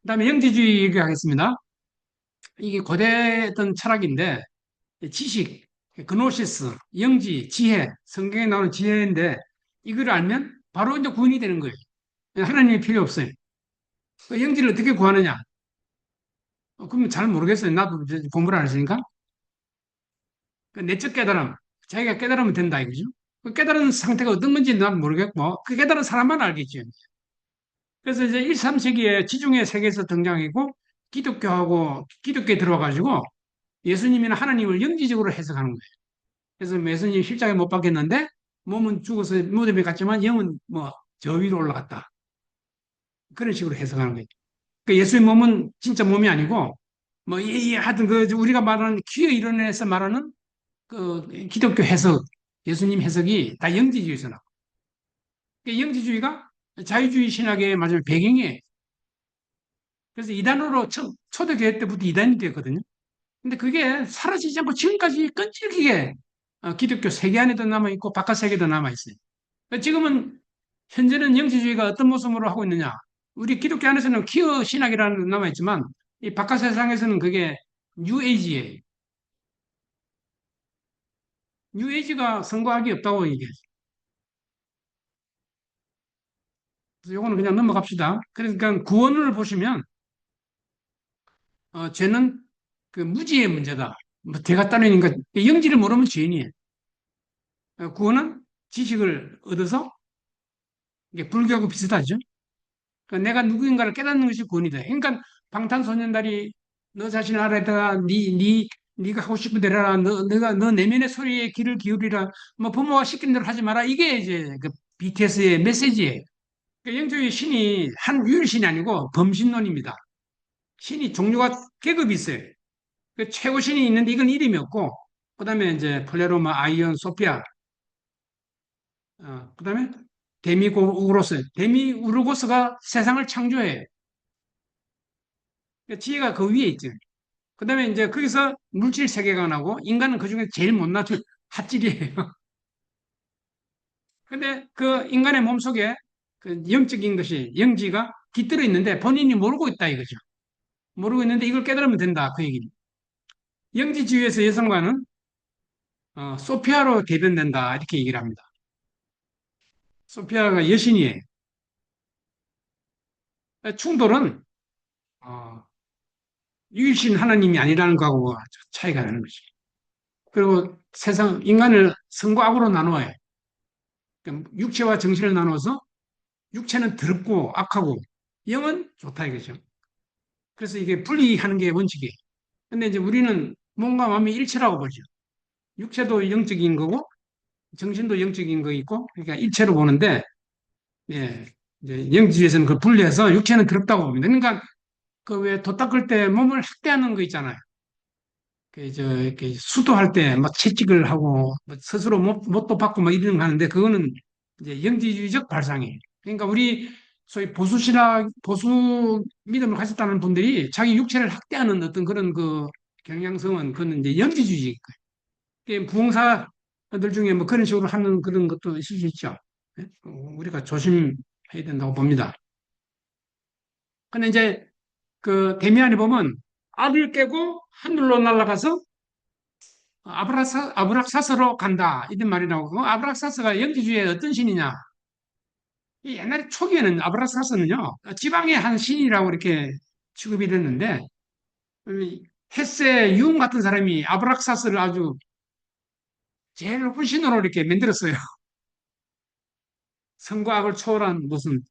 그 다음에 영지주의 얘기하겠습니다. 이게 고대 어떤 철학인데, 지식, 그노시스, 영지, 지혜, 성경에 나오는 지혜인데, 이걸 알면 바로 이제 구원이 되는 거예요. 하나님이 필요 없어요. 그 영지를 어떻게 구하느냐? 그러면 잘 모르겠어요. 나도 이제 공부를 안 했으니까. 그 내적 깨달음, 자기가 깨달으면 된다, 이거죠. 그 깨달은 상태가 어떤 건지 난 모르겠고, 그 깨달은 사람만 알겠죠. 그래서 이제 1, 3세기에 지중해 세계에서 등장이고 기독교에 들어와가지고 예수님이나 하나님을 영지적으로 해석하는 거예요. 그래서 예수님 십자가에 못 박혔는데 몸은 죽어서 무덤에 갔지만 영은 뭐 저 위로 올라갔다. 그런 식으로 해석하는 거예요. 그 예수의 몸은 진짜 몸이 아니고 뭐 하여튼 그 우리가 말하는 퀴어 이론에서 말하는 그 기독교 해석, 예수님 해석이 다 영지주의에서 나와. 그 영지주의가 자유주의 신학의 마지막 배경이에요. 그래서 이단으로 초대교회 때부터 이단이 되었거든요. 근데 그게 사라지지 않고 지금까지 끈질기게 기독교 세계 안에도 남아있고 바깥 세계도 남아있어요. 그러니까 지금은 현재는 영지주의가 어떤 모습으로 하고 있느냐. 우리 기독교 안에서는 퀴어 신학이라는 게 남아있지만 이 바깥 세상에서는 그게 뉴에이지예요. 뉴에이지가 성과학이 없다고 얘기해요. 그래서 이거는 그냥 넘어갑시다. 그러니까 구원을 보시면 죄는 그 무지의 문제다. 뭐 죄가 따르니까 영지를 모르면 죄인이에요. 구원은 지식을 얻어서 이게 불교하고 비슷하죠. 내가 누구인가를 깨닫는 것이 구원이다. 그러니까 방탄소년단이 너 자신을 알아야 네가 하고 싶은 대로 해라. 너 내면의 소리에 귀를 기울이라. 뭐 부모가 시킨 대로 하지 마라. 이게 이제 그 BTS의 메시지예요. 그 영적인 신이 한 유일신이 아니고 범신론입니다. 신이 종류가 계급이 있어요. 그 최고 신이 있는데 이건 이름이 없고, 그다음에 이제 플레로마, 아이온, 소피아, 그다음에 데미우르고스, 데미우르고스가 세상을 창조해요. 그러니까 지혜가 그 위에 있죠. 그다음에 이제 거기서 물질 세계관하고 인간은 그 중에 제일 못난 핫질이에요. 근데 그 인간의 몸속에 그 영적인 것이 영지가 깃들어 있는데 본인이 모르고 있다 이거죠. 모르고 있는데 이걸 깨달으면 된다 그 얘기입니다. 영지주의에서 여성과는 소피아로 대변된다 이렇게 얘기를 합니다. 소피아가 여신이에요. 충돌은 어, 유일신 하나님이 아니라는 거하고 차이가 나는 거죠. 그리고 세상 인간을 성과 악으로 나누어요. 그러니까 육체와 정신을 나눠서 육체는 더럽고 악하고 영은 좋다 이거죠. 그래서 이게 분리하는 게 원칙이에요. 근데 이제 우리는 몸과 마음이 일체라고 보죠. 육체도 영적인 거고 정신도 영적인 거 있고 그러니까 일체로 보는데 예, 이제 영지에서는 그걸 분리해서 육체는 더럽다고 봅니다. 그러니까 그 왜 도 닦을 때 몸을 학대하는 거 있잖아요. 이렇게 수도할 때 막 채찍을 하고 뭐 스스로 못도 받고 막 이런 거 하는데 그거는 이제 영지주의적 발상이에요. 그러니까 우리 소위 보수 믿음을 가졌다는 분들이 자기 육체를 학대하는 어떤 그런 그 경향성은 그건 이제 영지주의. 부흥사들 중에 뭐 그런 식으로 하는 그런 것도 있을 수 있죠. 예? 우리가 조심해야 된다고 봅니다. 근데 이제 그 데미안에 보면 알을 깨고 하늘로 날아가서 아브락사스로 간다. 이런 말이 나오고, 아브락사스가 영지주의의 어떤 신이냐? 이 옛날에 초기에는 아브락사스는요, 지방의 한 신이라고 이렇게 취급이 됐는데, 이 헷세 융 같은 사람이 아브락사스를 아주 제일 높은 신으로 이렇게 만들었어요. 선과 악을 초월한 무슨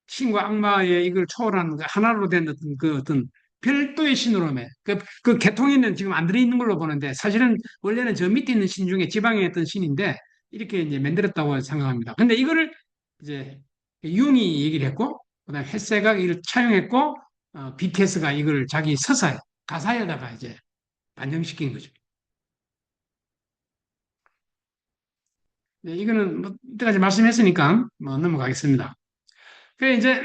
신과 악마의 이걸 초월한 그 하나로 된 어떤 별도의 신으로매. 그 계통에는 지금 안 들어있는 걸로 보는데 사실은 원래는 저 밑에 있는 신 중에 지방에 있던 신인데 이렇게 이제 만들었다고 생각합니다. 근데 이거를 이제 융이 얘기를 했고 그다음에 헬세가 이걸 차용했고 BTS가 이걸 자기 서사에 가사에다가 이제 반영시킨 거죠. 네, 이거는 뭐 이때까지 말씀했으니까 뭐 넘어가겠습니다. 그래 이제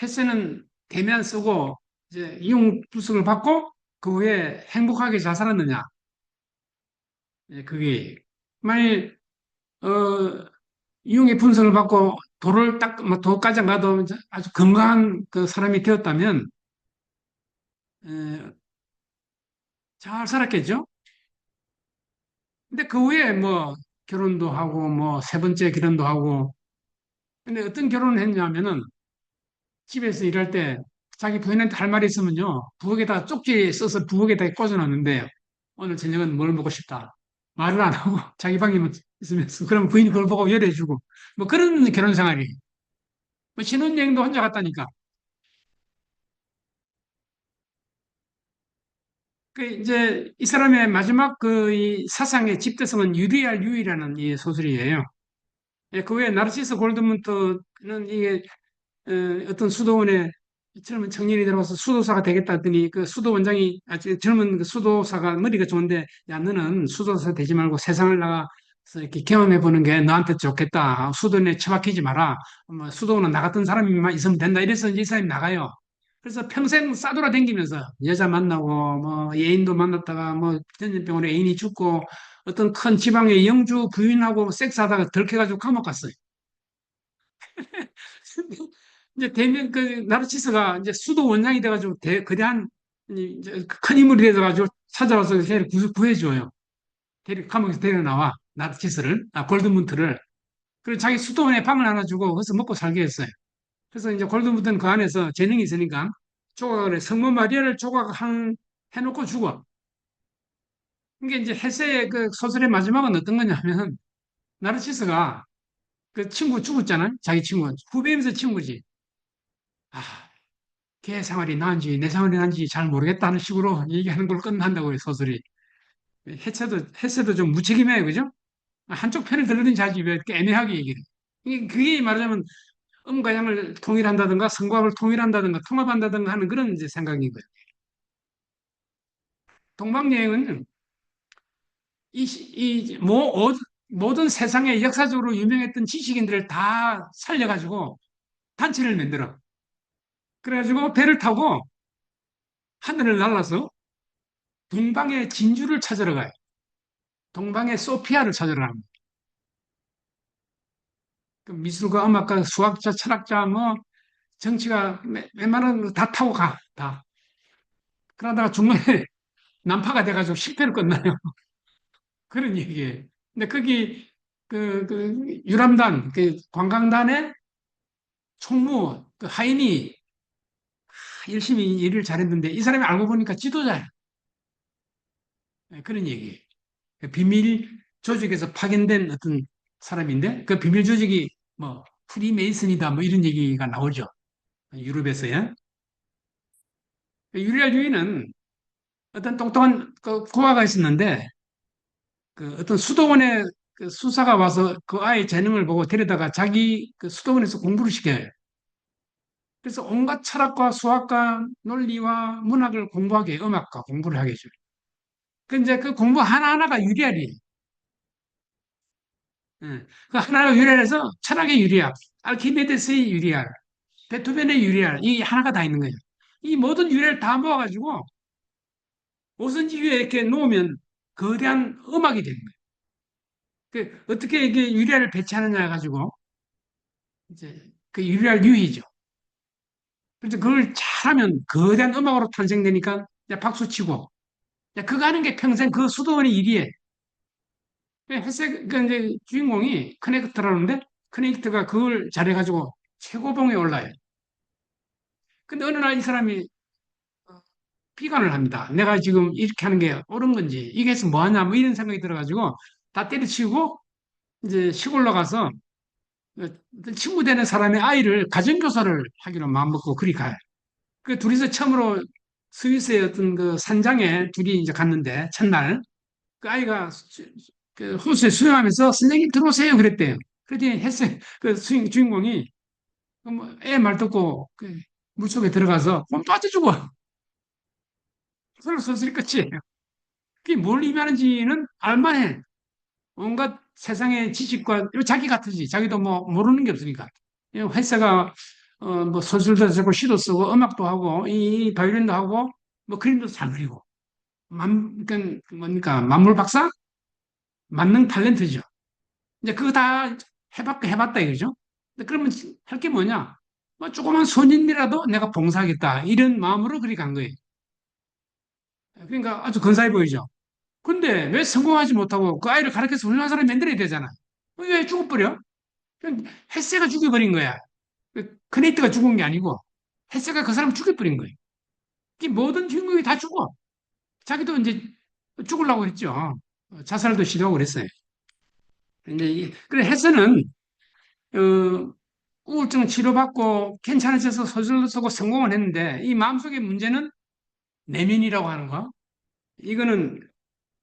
헬스는 대면 쓰고 이제 이용 부석을 받고 그 후에 행복하게 잘 살았느냐? 예, 그게 만일 이용의 분석을 받고 도를 딱 뭐 도까지 가도 아주 건강한 그 사람이 되었다면 에, 잘 살았겠죠? 근데 그 후에 뭐 결혼도 하고 뭐 세 번째 결혼도 하고 근데 어떤 결혼을 했냐면은 집에서 일할 때 자기 부인한테 할 말이 있으면요 부엌에다 쪽지 써서 부엌에다 꽂아놨는데 오늘 저녁은 뭘 먹고 싶다. 말을 안 하고 자기 방에만 있으면서 그럼 부인이 그걸 보고 열애해주고 뭐 그런 결혼 생활이 뭐 신혼여행도 혼자 갔다니까 그 이제 이 사람의 마지막 이 사상의 집대성은 유리알 유이라는 이 소설이에요. 예, 그 외에 나르시스 골드문트는 이게 어떤 수도원에 젊은 청년이 들어와서 수도사가 되겠다 했더니 그 수도 원장이 젊은 그 수도사가 머리가 좋은데 야 너는 수도사 되지 말고 세상을 나가서 이렇게 경험해 보는 게 너한테 좋겠다. 수도원에 처박히지 마라. 뭐 수도원은 나 같은 사람이만 있으면 된다. 이래서 이제 이 사람이 나가요. 그래서 평생 싸돌아 다니면서 여자 만나고 뭐 애인도 만났다가 뭐 전염병으로 애인이 죽고 어떤 큰 지방의 영주 부인하고 섹스하다가 들켜가지고 감옥 갔어요. 이제 대면 그 나르치스가 이제 수도 원장이 돼가지고 거대한 이제 큰 인물이 돼가지고 찾아와서 걔를 구해줘요. 감옥에서 데려 나와 나르치스를 골드문트를 그리고 자기 수도원에 방을 하나 주고 거기서 먹고 살게 했어요. 그래서 이제 골드문트는 그 안에서 재능이 있으니까 조각을 성모 마리아를 해놓고 죽어. 이게 이제 헤세의 그 소설의 마지막은 어떤 거냐면 나르치스가 그 친구 죽었잖아요. 자기 친구 후배면서 친구지. 아, 걔 생활이 나은지 내 생활이 나은지 잘 모르겠다는 식으로 얘기하는 걸로 끝난다고요, 소설이. 해체도 좀 무책임해요, 그죠? 한쪽 편을 들으든지 하지 왜 이렇게 애매하게 얘기를. 그게 말하자면 음과 양을 통일한다든가 성곽을 통일한다든가 통합한다든가 하는 그런 이제 생각인 거예요. 동방여행은 모든 세상에 역사적으로 유명했던 지식인들을 다 살려가지고 단체를 만들어. 그래가지고 배를 타고 하늘을 날아서 동방의 진주를 찾으러 가요. 동방의 소피아를 찾으러 갑니다. 그 미술가, 음악가, 수학자, 철학자, 뭐 정치가 웬만한 거 다 타고 가. 다. 그러다가 중간에 난파가 돼가지고 실패를 끝나요. 그런 얘기예요. 근데 거기 그 유람단, 그 관광단의 총무 그 하인이 열심히 일을 잘했는데 이 사람이 알고 보니까 지도자예요. 네, 그런 얘기예요. 그 비밀 조직에서 파견된 어떤 사람인데 그 비밀 조직이 뭐 프리메이슨이다 뭐 이런 얘기가 나오죠. 유럽에서요. 유리알 유이는 어떤 똑똑한 그 고아가 있었는데 그 어떤 수도원에 그 수사가 와서 그 아이의 재능을 보고 데려다가 자기 그 수도원에서 공부를 시켜요. 그래서 온갖 철학과 수학과 논리와 문학을 공부하게, 음악과 공부를 하게 해줘요. 그 이제 그 공부 하나하나가 유리알이에요. 예. 그 하나가 유리알에서 철학의 유리알, 알키메데스의 유리알, 베토벤의 유리알, 이 하나가 다 있는 거예요. 이 모든 유리알 다 모아가지고 오선지 위에 이렇게 놓으면 거대한 음악이 되는 거예요. 그 어떻게 이게 유리알을 배치하느냐 해가지고 이제 그 유리알 유희죠. 그래서 그걸 잘하면 거대한 음악으로 탄생되니까 이제 박수 치고 그거 하는 게 평생 그 수도원의 일이에요. 회색 그 이제 주인공이 커넥터라는데 커넥터가 그걸 잘해가지고 최고봉에 올라요. 근데 어느 날 이 사람이 비관을 합니다. 내가 지금 이렇게 하는 게 옳은 건지 이게 해서 뭐 하냐 뭐 이런 생각이 들어가지고 다 때려치우고 이제 시골로 가서 친구 되는 사람의 아이를 가정교사를 하기로 마음먹고 그리 가요. 그 둘이서 처음으로 스위스의 어떤 그 산장에 둘이 이제 갔는데 첫날 그 아이가 그 호수에 수영하면서 선생님 들어오세요 그랬대요. 그랬더니 했어요. 그 주인공이 애 말 듣고 그 물속에 들어가서 몸 빠져주고 서로 서슬이 끝이에요. 그게 뭘 의미하는지는 알만해. 온갖 세상의 지식과 자기 같으지. 자기도 뭐 모르는 게 없으니까. 회사가 뭐 선술도 쓰고 시도 쓰고 음악도 하고 이 바이올린도 하고 뭐 그림도 잘 그리고 그러니까 뭡니까 만물 박사 만능 탤런트죠. 이제 그거 다 해봤다 이거죠. 근데 그러면 할 게 뭐냐? 뭐 조그만 손님이라도 내가 봉사하겠다 이런 마음으로 그리 간 거예요. 그러니까 아주 근사해 보이죠. 근데 왜 성공하지 못하고 그 아이를 가르쳐서 훌륭한 사람이 만들어야 되잖아. 왜 죽어버려? 그냥 햇세가 죽여버린 거야. 크네이트가 죽은 게 아니고 햇세가 그 사람 죽여버린 거예요. 이 모든 주인공이 다 죽어. 자기도 이제 죽으려고 했죠. 자살도 시도하고 그랬어요. 근데 그래 햇세는 우울증 치료받고 괜찮아져서 소설도 쓰고 성공을 했는데 이 마음속의 문제는 내면이라고 하는 거. 이거는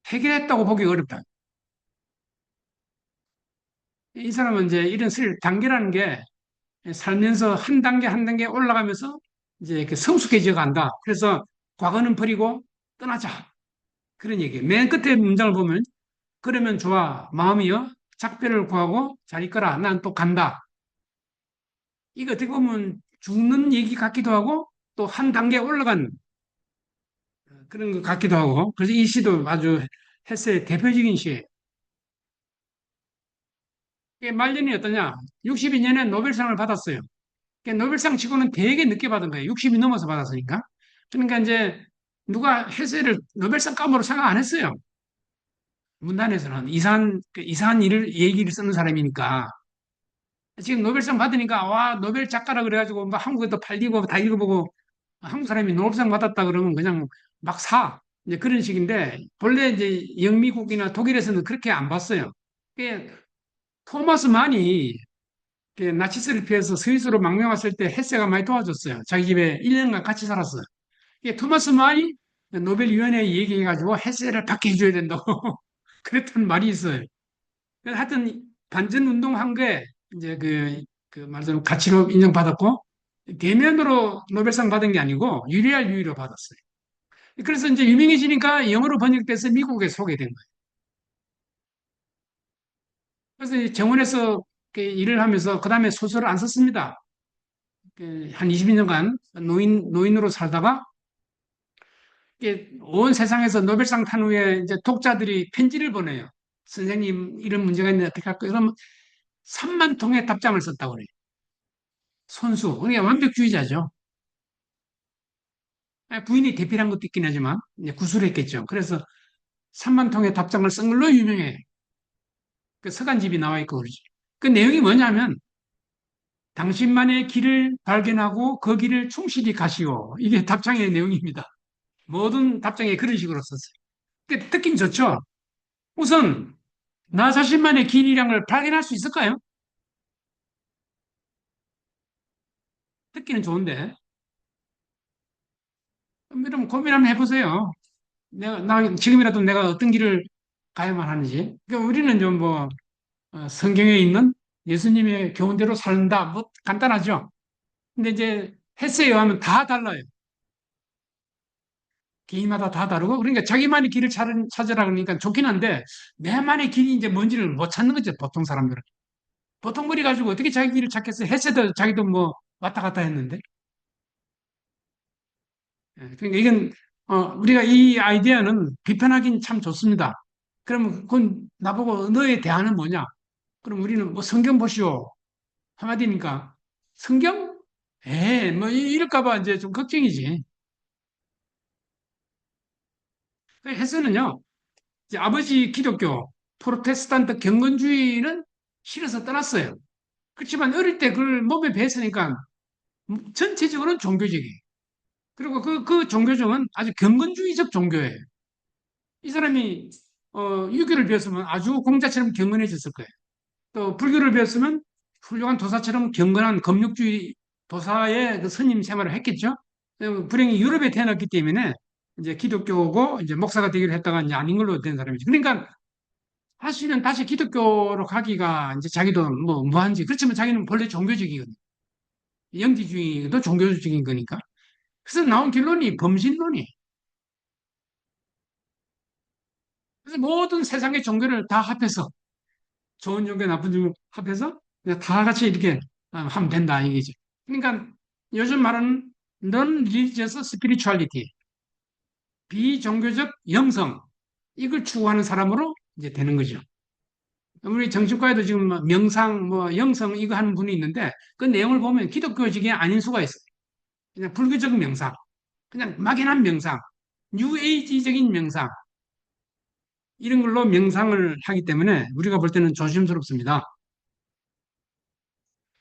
해결했다고 보기 어렵다. 이 사람은 이제 이런 단계라는 게 살면서 한 단계 한 단계 올라가면서 이제 이렇게 성숙해져 간다. 그래서 과거는 버리고 떠나자. 그런 얘기예요. 맨 끝에 문장을 보면 그러면 좋아. 마음이여 작별을 구하고 잘 있거라. 난 또 간다. 이거 어떻게 보면 죽는 얘기 같기도 하고 또 한 단계 올라간 그런 것 같기도 하고. 그래서 이 시도 아주 헤세의 대표적인 시예요. 이게 말년이 어떠냐? 62년에 노벨상을 받았어요. 노벨상 치고는 되게 늦게 받은 거예요. 60이 넘어서 받았으니까. 그러니까 이제 누가 헤세를 노벨상감으로 생각 안 했어요. 문단에서는 이상한 일을 얘기를 쓰는 사람이니까. 지금 노벨상 받으니까 와 노벨 작가라 그래가지고 막 한국에도 팔리고 다 읽어보고 한국 사람이 노벨상 받았다 그러면 그냥 막 사. 이제 그런 식인데 본래 이제 영미국이나 독일에서는 그렇게 안 봤어요. 그게 토마스 만이 나치스를 피해서 스위스로 망명 왔을 때 헤세가 많이 도와줬어요. 자기 집에 1년간 같이 살았어요. 이게 토마스 만이 노벨위원회에 얘기해가지고 헤세를 받게 해줘야 된다고 그랬던 말이 있어요. 그래서 하여튼 반전 운동한 게 이제 그 말대로 가치로 인정받았고 대면으로 노벨상 받은 게 아니고 유리할 유의로 받았어요. 그래서 이제 유명해지니까 영어로 번역돼서 미국에 소개된 거예요. 그래서 이 정원에서 일을 하면서 그 다음에 소설을 안 썼습니다. 한 22년간 노인으로 살다가 온 세상에서 노벨상 탄 후에 이제 독자들이 편지를 보내요. 선생님 이런 문제가 있는데 어떻게 할까요? 그러면 3만 통의 답장을 썼다고 그래요. 손수. 그러니까 완벽주의자죠. 부인이 대필한 것도 있긴 하지만 이제 구술했겠죠. 그래서 3만 통의 답장을 쓴 걸로 유명해. 그 서간집이 나와 있고 그러지. 그 내용이 뭐냐면 당신만의 길을 발견하고 그 길을 충실히 가시오. 이게 답장의 내용입니다. 모든 답장에 그런 식으로 썼어요. 그 듣긴 좋죠. 우선 나 자신만의 길이랑을 발견할 수 있을까요? 듣기는 좋은데. 여러분 고민 한번 해보세요. 나 지금이라도 내가 어떤 길을 가야만 하는지. 그러니까 우리는 좀 뭐 성경에 있는 예수님의 교훈대로 산다. 뭐 간단하죠. 근데 이제 헬스에 의하면 다 달라요. 개인마다 다 다르고 그러니까 자기만의 길을 찾으라 그러니까 좋긴 한데 내만의 길이 이제 뭔지를 못 찾는 거죠. 보통 사람들은. 보통 머리 가지고 어떻게 자기 길을 찾겠어요? 헬스도 자기도 뭐 왔다 갔다 했는데. 그러니까 이건 우리가 이 아이디어는 비판하기는 참 좋습니다. 그러면 그건 나보고 너의 대안은 뭐냐? 그럼 우리는 뭐 성경 보시오. 한마디니까 성경? 뭐 이럴까봐 이제 좀 걱정이지. 해서는요, 이제 아버지 기독교, 프로테스탄트 경건주의는 싫어서 떠났어요. 그렇지만 어릴 때 그걸 몸에 배웠으니까 전체적으로는 종교적이에요. 그리고 그 종교종은 아주 경건주의적 종교예요. 이 사람이 유교를 배웠으면 아주 공자처럼 경건해졌을 거예요. 또 불교를 배웠으면 훌륭한 도사처럼 경건한 검욕주의 도사의 그 스님 생활을 했겠죠. 불행히 유럽에 태어났기 때문에 이제 기독교고 이제 목사가 되기로 했다가 이제 아닌 걸로 된 사람이죠. 그러니까 사실은 다시 기독교로 가기가 이제 자기도 뭐 무한지 그렇지만 자기는 본래 종교적이거든요. 영지주의도 종교적인 거니까. 그래서 나온 결론이 범신론이에요. 그래서 모든 세상의 종교를 다 합해서 좋은 종교, 나쁜 종교 합해서 그냥 다 같이 이렇게 하면 된다 이게죠. 그러니까 요즘 말하는 non-religious spirituality, 비종교적 영성 이걸 추구하는 사람으로 이제 되는 거죠. 우리 정신과에도 지금 뭐 명상, 뭐 영성 이거 하는 분이 있는데 그 내용을 보면 기독교적이 아닌 수가 있어요. 그냥 불교적 명상, 그냥 막연한 명상, 뉴에이지적인 명상 이런 걸로 명상을 하기 때문에 우리가 볼 때는 조심스럽습니다.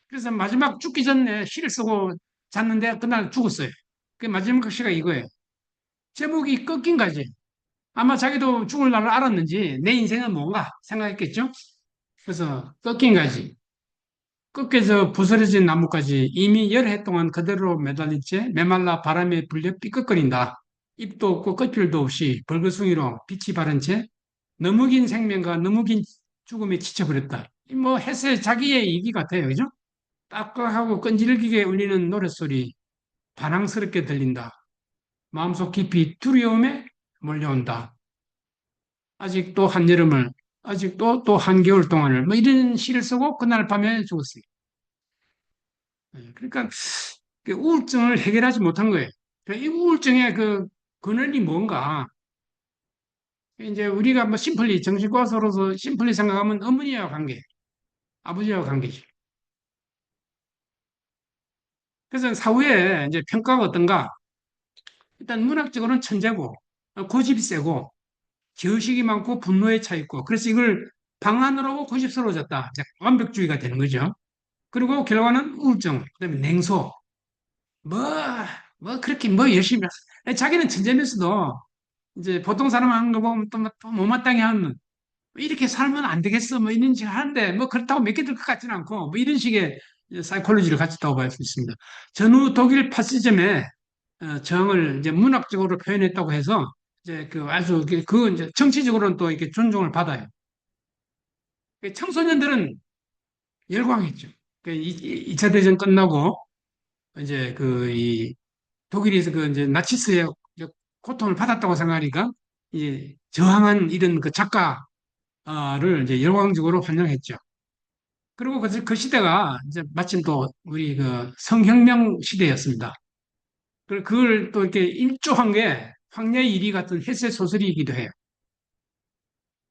그래서 마지막 죽기 전에 시를 쓰고 잤는데 그날 죽었어요. 그 마지막 시가 이거예요. 제목이 꺾인 가지. 아마 자기도 죽을 날을 알았는지 내 인생은 뭔가 생각했겠죠? 그래서 꺾인 가지. 꺾여져 부스러진 나뭇가지 이미 열 해 동안 그대로 매달린 채 메말라 바람에 불려 삐걱거린다. 잎도 없고 끝줄도 없이 벌거숭이로 빛이 바른 채 너무 긴 생명과 너무 긴 죽음에 지쳐버렸다. 뭐 해세 자기의 얘기 같아요. 그죠? 따끔하고 끈질기게 울리는 노랫소리 반항스럽게 들린다. 마음속 깊이 두려움에 몰려온다. 아직도 한여름을, 아직도 또 한겨울 동안을, 뭐 이런 시를 쓰고 그날 밤에 죽었어요. 그러니까 그 우울증을 해결하지 못한 거예요. 이 우울증의 그 근원이 뭔가, 이제 우리가 뭐 심플리, 정신과서로서 심플리 생각하면 어머니와 관계, 아버지와 관계죠. 그래서 사후에 이제 평가가 어떤가? 일단 문학적으로는 천재고, 고집이 세고, 지식이 많고 분노에 차 있고 그래서 이걸 방안으로 고집스러워졌다. 이제 완벽주의가 되는 거죠. 그리고 결과는 우울증, 그다음에 냉소. 뭐, 뭐 그렇게 뭐 열심히 자기는 천재면서도 이제 보통 사람 하는 거 보면 또 못마땅해 하는 이렇게 살면 안 되겠어. 뭐 이런 식으로 하는데, 뭐 그렇다고 몇 개 될 것 같지는 않고, 뭐 이런 식의 사이콜로지를 가졌다고 볼 수 있습니다. 전후 독일 파시즘의 정을 이제 문학적으로 표현했다고 해서, 이제 그 아주 그 이제 정치적으로는 또 이렇게 존중을 받아요. 그 청소년들은 열광했죠. 그 2차 대전 끝나고, 이제 이 독일에서 그 이제 나치스의 이제 고통을 받았다고 생각하니까, 이제 저항한 이런 그 작가를 이제 열광적으로 환영했죠. 그리고 그 시대가 이제 마침 또 우리 그 성혁명 시대였습니다. 그걸 또 이렇게 일조한 게 황야의 일위 같은 헤세 소설이기도 해요.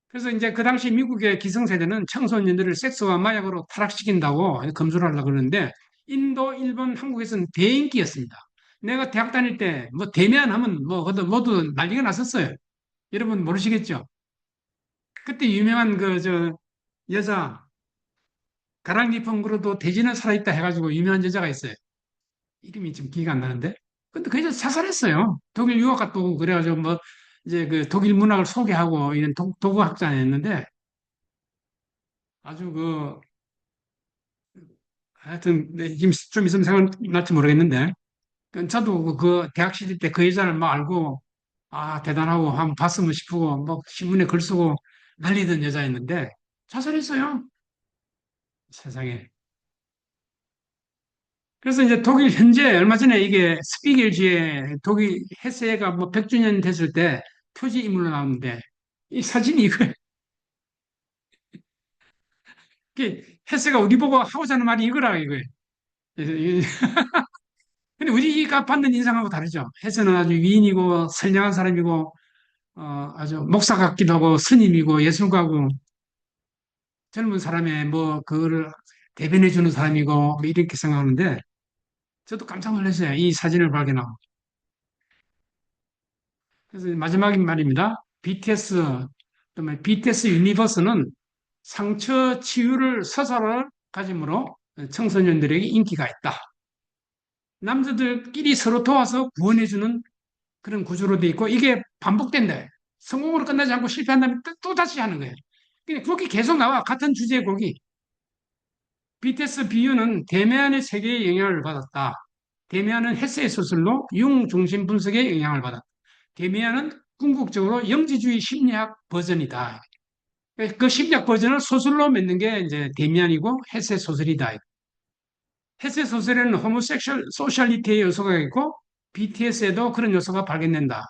그래서 이제 그 당시 미국의 기성세대는 청소년들을 섹스와 마약으로 타락시킨다고 검술하려고 그러는데 인도, 일본, 한국에서는 대인기였습니다. 내가 대학 다닐 때 뭐 대면 하면 뭐 모두 난리가 났었어요. 여러분 모르시겠죠? 그때 유명한 그 저 여자 가랑비 펑그로도 돼지는 살아있다 해가지고 유명한 여자가 있어요. 이름이 지금 기가 안 나는데. 근데 그 여자 자살했어요. 독일 유학 갔다 오고 그래가지고 뭐 이제 그 독일 문학을 소개하고 이런 도구학자였는데 아주 그 하여튼 네, 지금 좀 있으면 생각날지 모르겠는데 저도 그 대학 시절 때 그 여자를 막 알고 아 대단하고 한번 봤으면 싶고 뭐 신문에 글 쓰고 난리던 여자였는데 자살했어요. 세상에. 그래서 이제 독일 현재 얼마 전에 이게 스피겔지에 독일 헤세가 뭐 100주년 됐을 때 표지 인물로 나오는데 이 사진이 이거예요. 헤세가 우리 보고 하고자 하는 말이 이거라 이거예요. 근데 우리가 받는 인상하고 다르죠. 헤세는 아주 위인이고 선량한 사람이고 아주 목사 같기도 하고 스님이고 예술가고 젊은 사람의 뭐 그거를 대변해 주는 사람이고 뭐 이렇게 생각하는데 저도 깜짝 놀랐어요. 이 사진을 발견하고. 그래서 마지막 말입니다. BTS, 그다음에 BTS 유니버스는 상처 치유를 서사를 가지므로 청소년들에게 인기가 있다. 남자들끼리 서로 도와서 구원해주는 그런 구조로 돼 있고 이게 반복된다. 성공으로 끝나지 않고 실패한다면 또 다시 하는 거예요. 근데 곡이 계속 나와. 같은 주제의 곡이. BTS 비유는 데미안의 세계의 영향을 받았다. 데미안은 헤세의 소설로 융 중심 분석의 영향을 받았다. 데미안은 궁극적으로 영지주의 심리학 버전이다. 그 심리학 버전을 소설로 맺는 게 이제 데미안이고 헤세 소설이다. 헤세 소설에는 호모섹슈얼 소셜리티의 요소가 있고 BTS에도 그런 요소가 발견된다.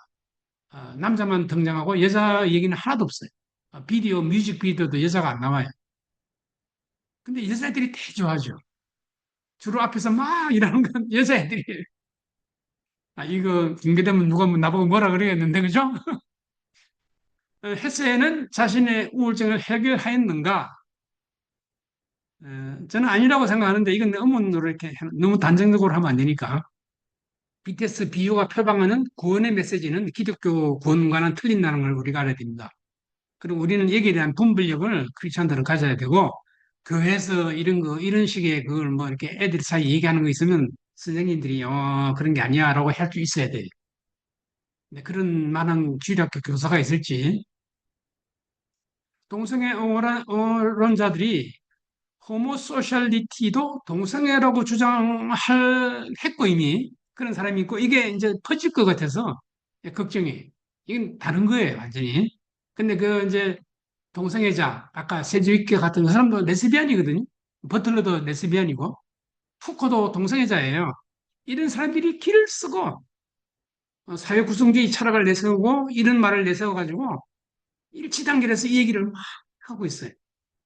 남자만 등장하고 여자 얘기는 하나도 없어요. 비디오, 뮤직비디오도 여자가 안 나와요. 근데 여자애들이 되게 좋아하죠. 주로 앞에서 막 이러는 건 여자애들이. 이거 공개되면 누가 나보고 뭐라 그러겠는데, 그죠? 헤세는 자신의 우울증을 해결하였는가? 저는 아니라고 생각하는데 이건 의문으로 이렇게 너무 단정적으로 하면 안 되니까. BTS 비유가 표방하는 구원의 메시지는 기독교 구원과는 틀린다는 걸 우리가 알아야 됩니다. 그리고 우리는 여기에 대한 분별력을 크리스천들은 가져야 되고, 교회에서 이런 거, 이런 식의 그걸 뭐 이렇게 애들 사이 얘기하는 거 있으면 선생님들이, 그런 게 아니야 라고 할 수 있어야 돼요. 근데 그런 만한 주일학교 교사가 있을지, 동성애 언론자들이 호모소셜리티도 동성애라고 했고 이미 그런 사람이 있고 이게 이제 퍼질 것 같아서 걱정이. 이건 다른 거예요, 완전히. 근데 그 이제 동성애자, 아까 세주익계 같은 그 사람도 레스비안이거든요. 버틀러도 레스비안이고, 푸코도 동성애자예요. 이런 사람들이 길을 쓰고, 사회 구성주의 철학을 내세우고, 이런 말을 내세워가지고, 일치단결해서 이 얘기를 막 하고 있어요.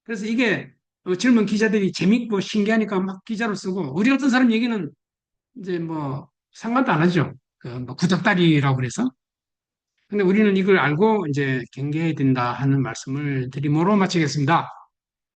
그래서 이게 젊은 기자들이 재밌고 신기하니까 막 기자로 쓰고, 우리 같은 사람 얘기는 이제 뭐 상관도 안 하죠. 그뭐 구닥다리라고 그래서. 근데 우리는 이걸 알고 이제 경계해야 된다 하는 말씀을 드림으로 마치겠습니다.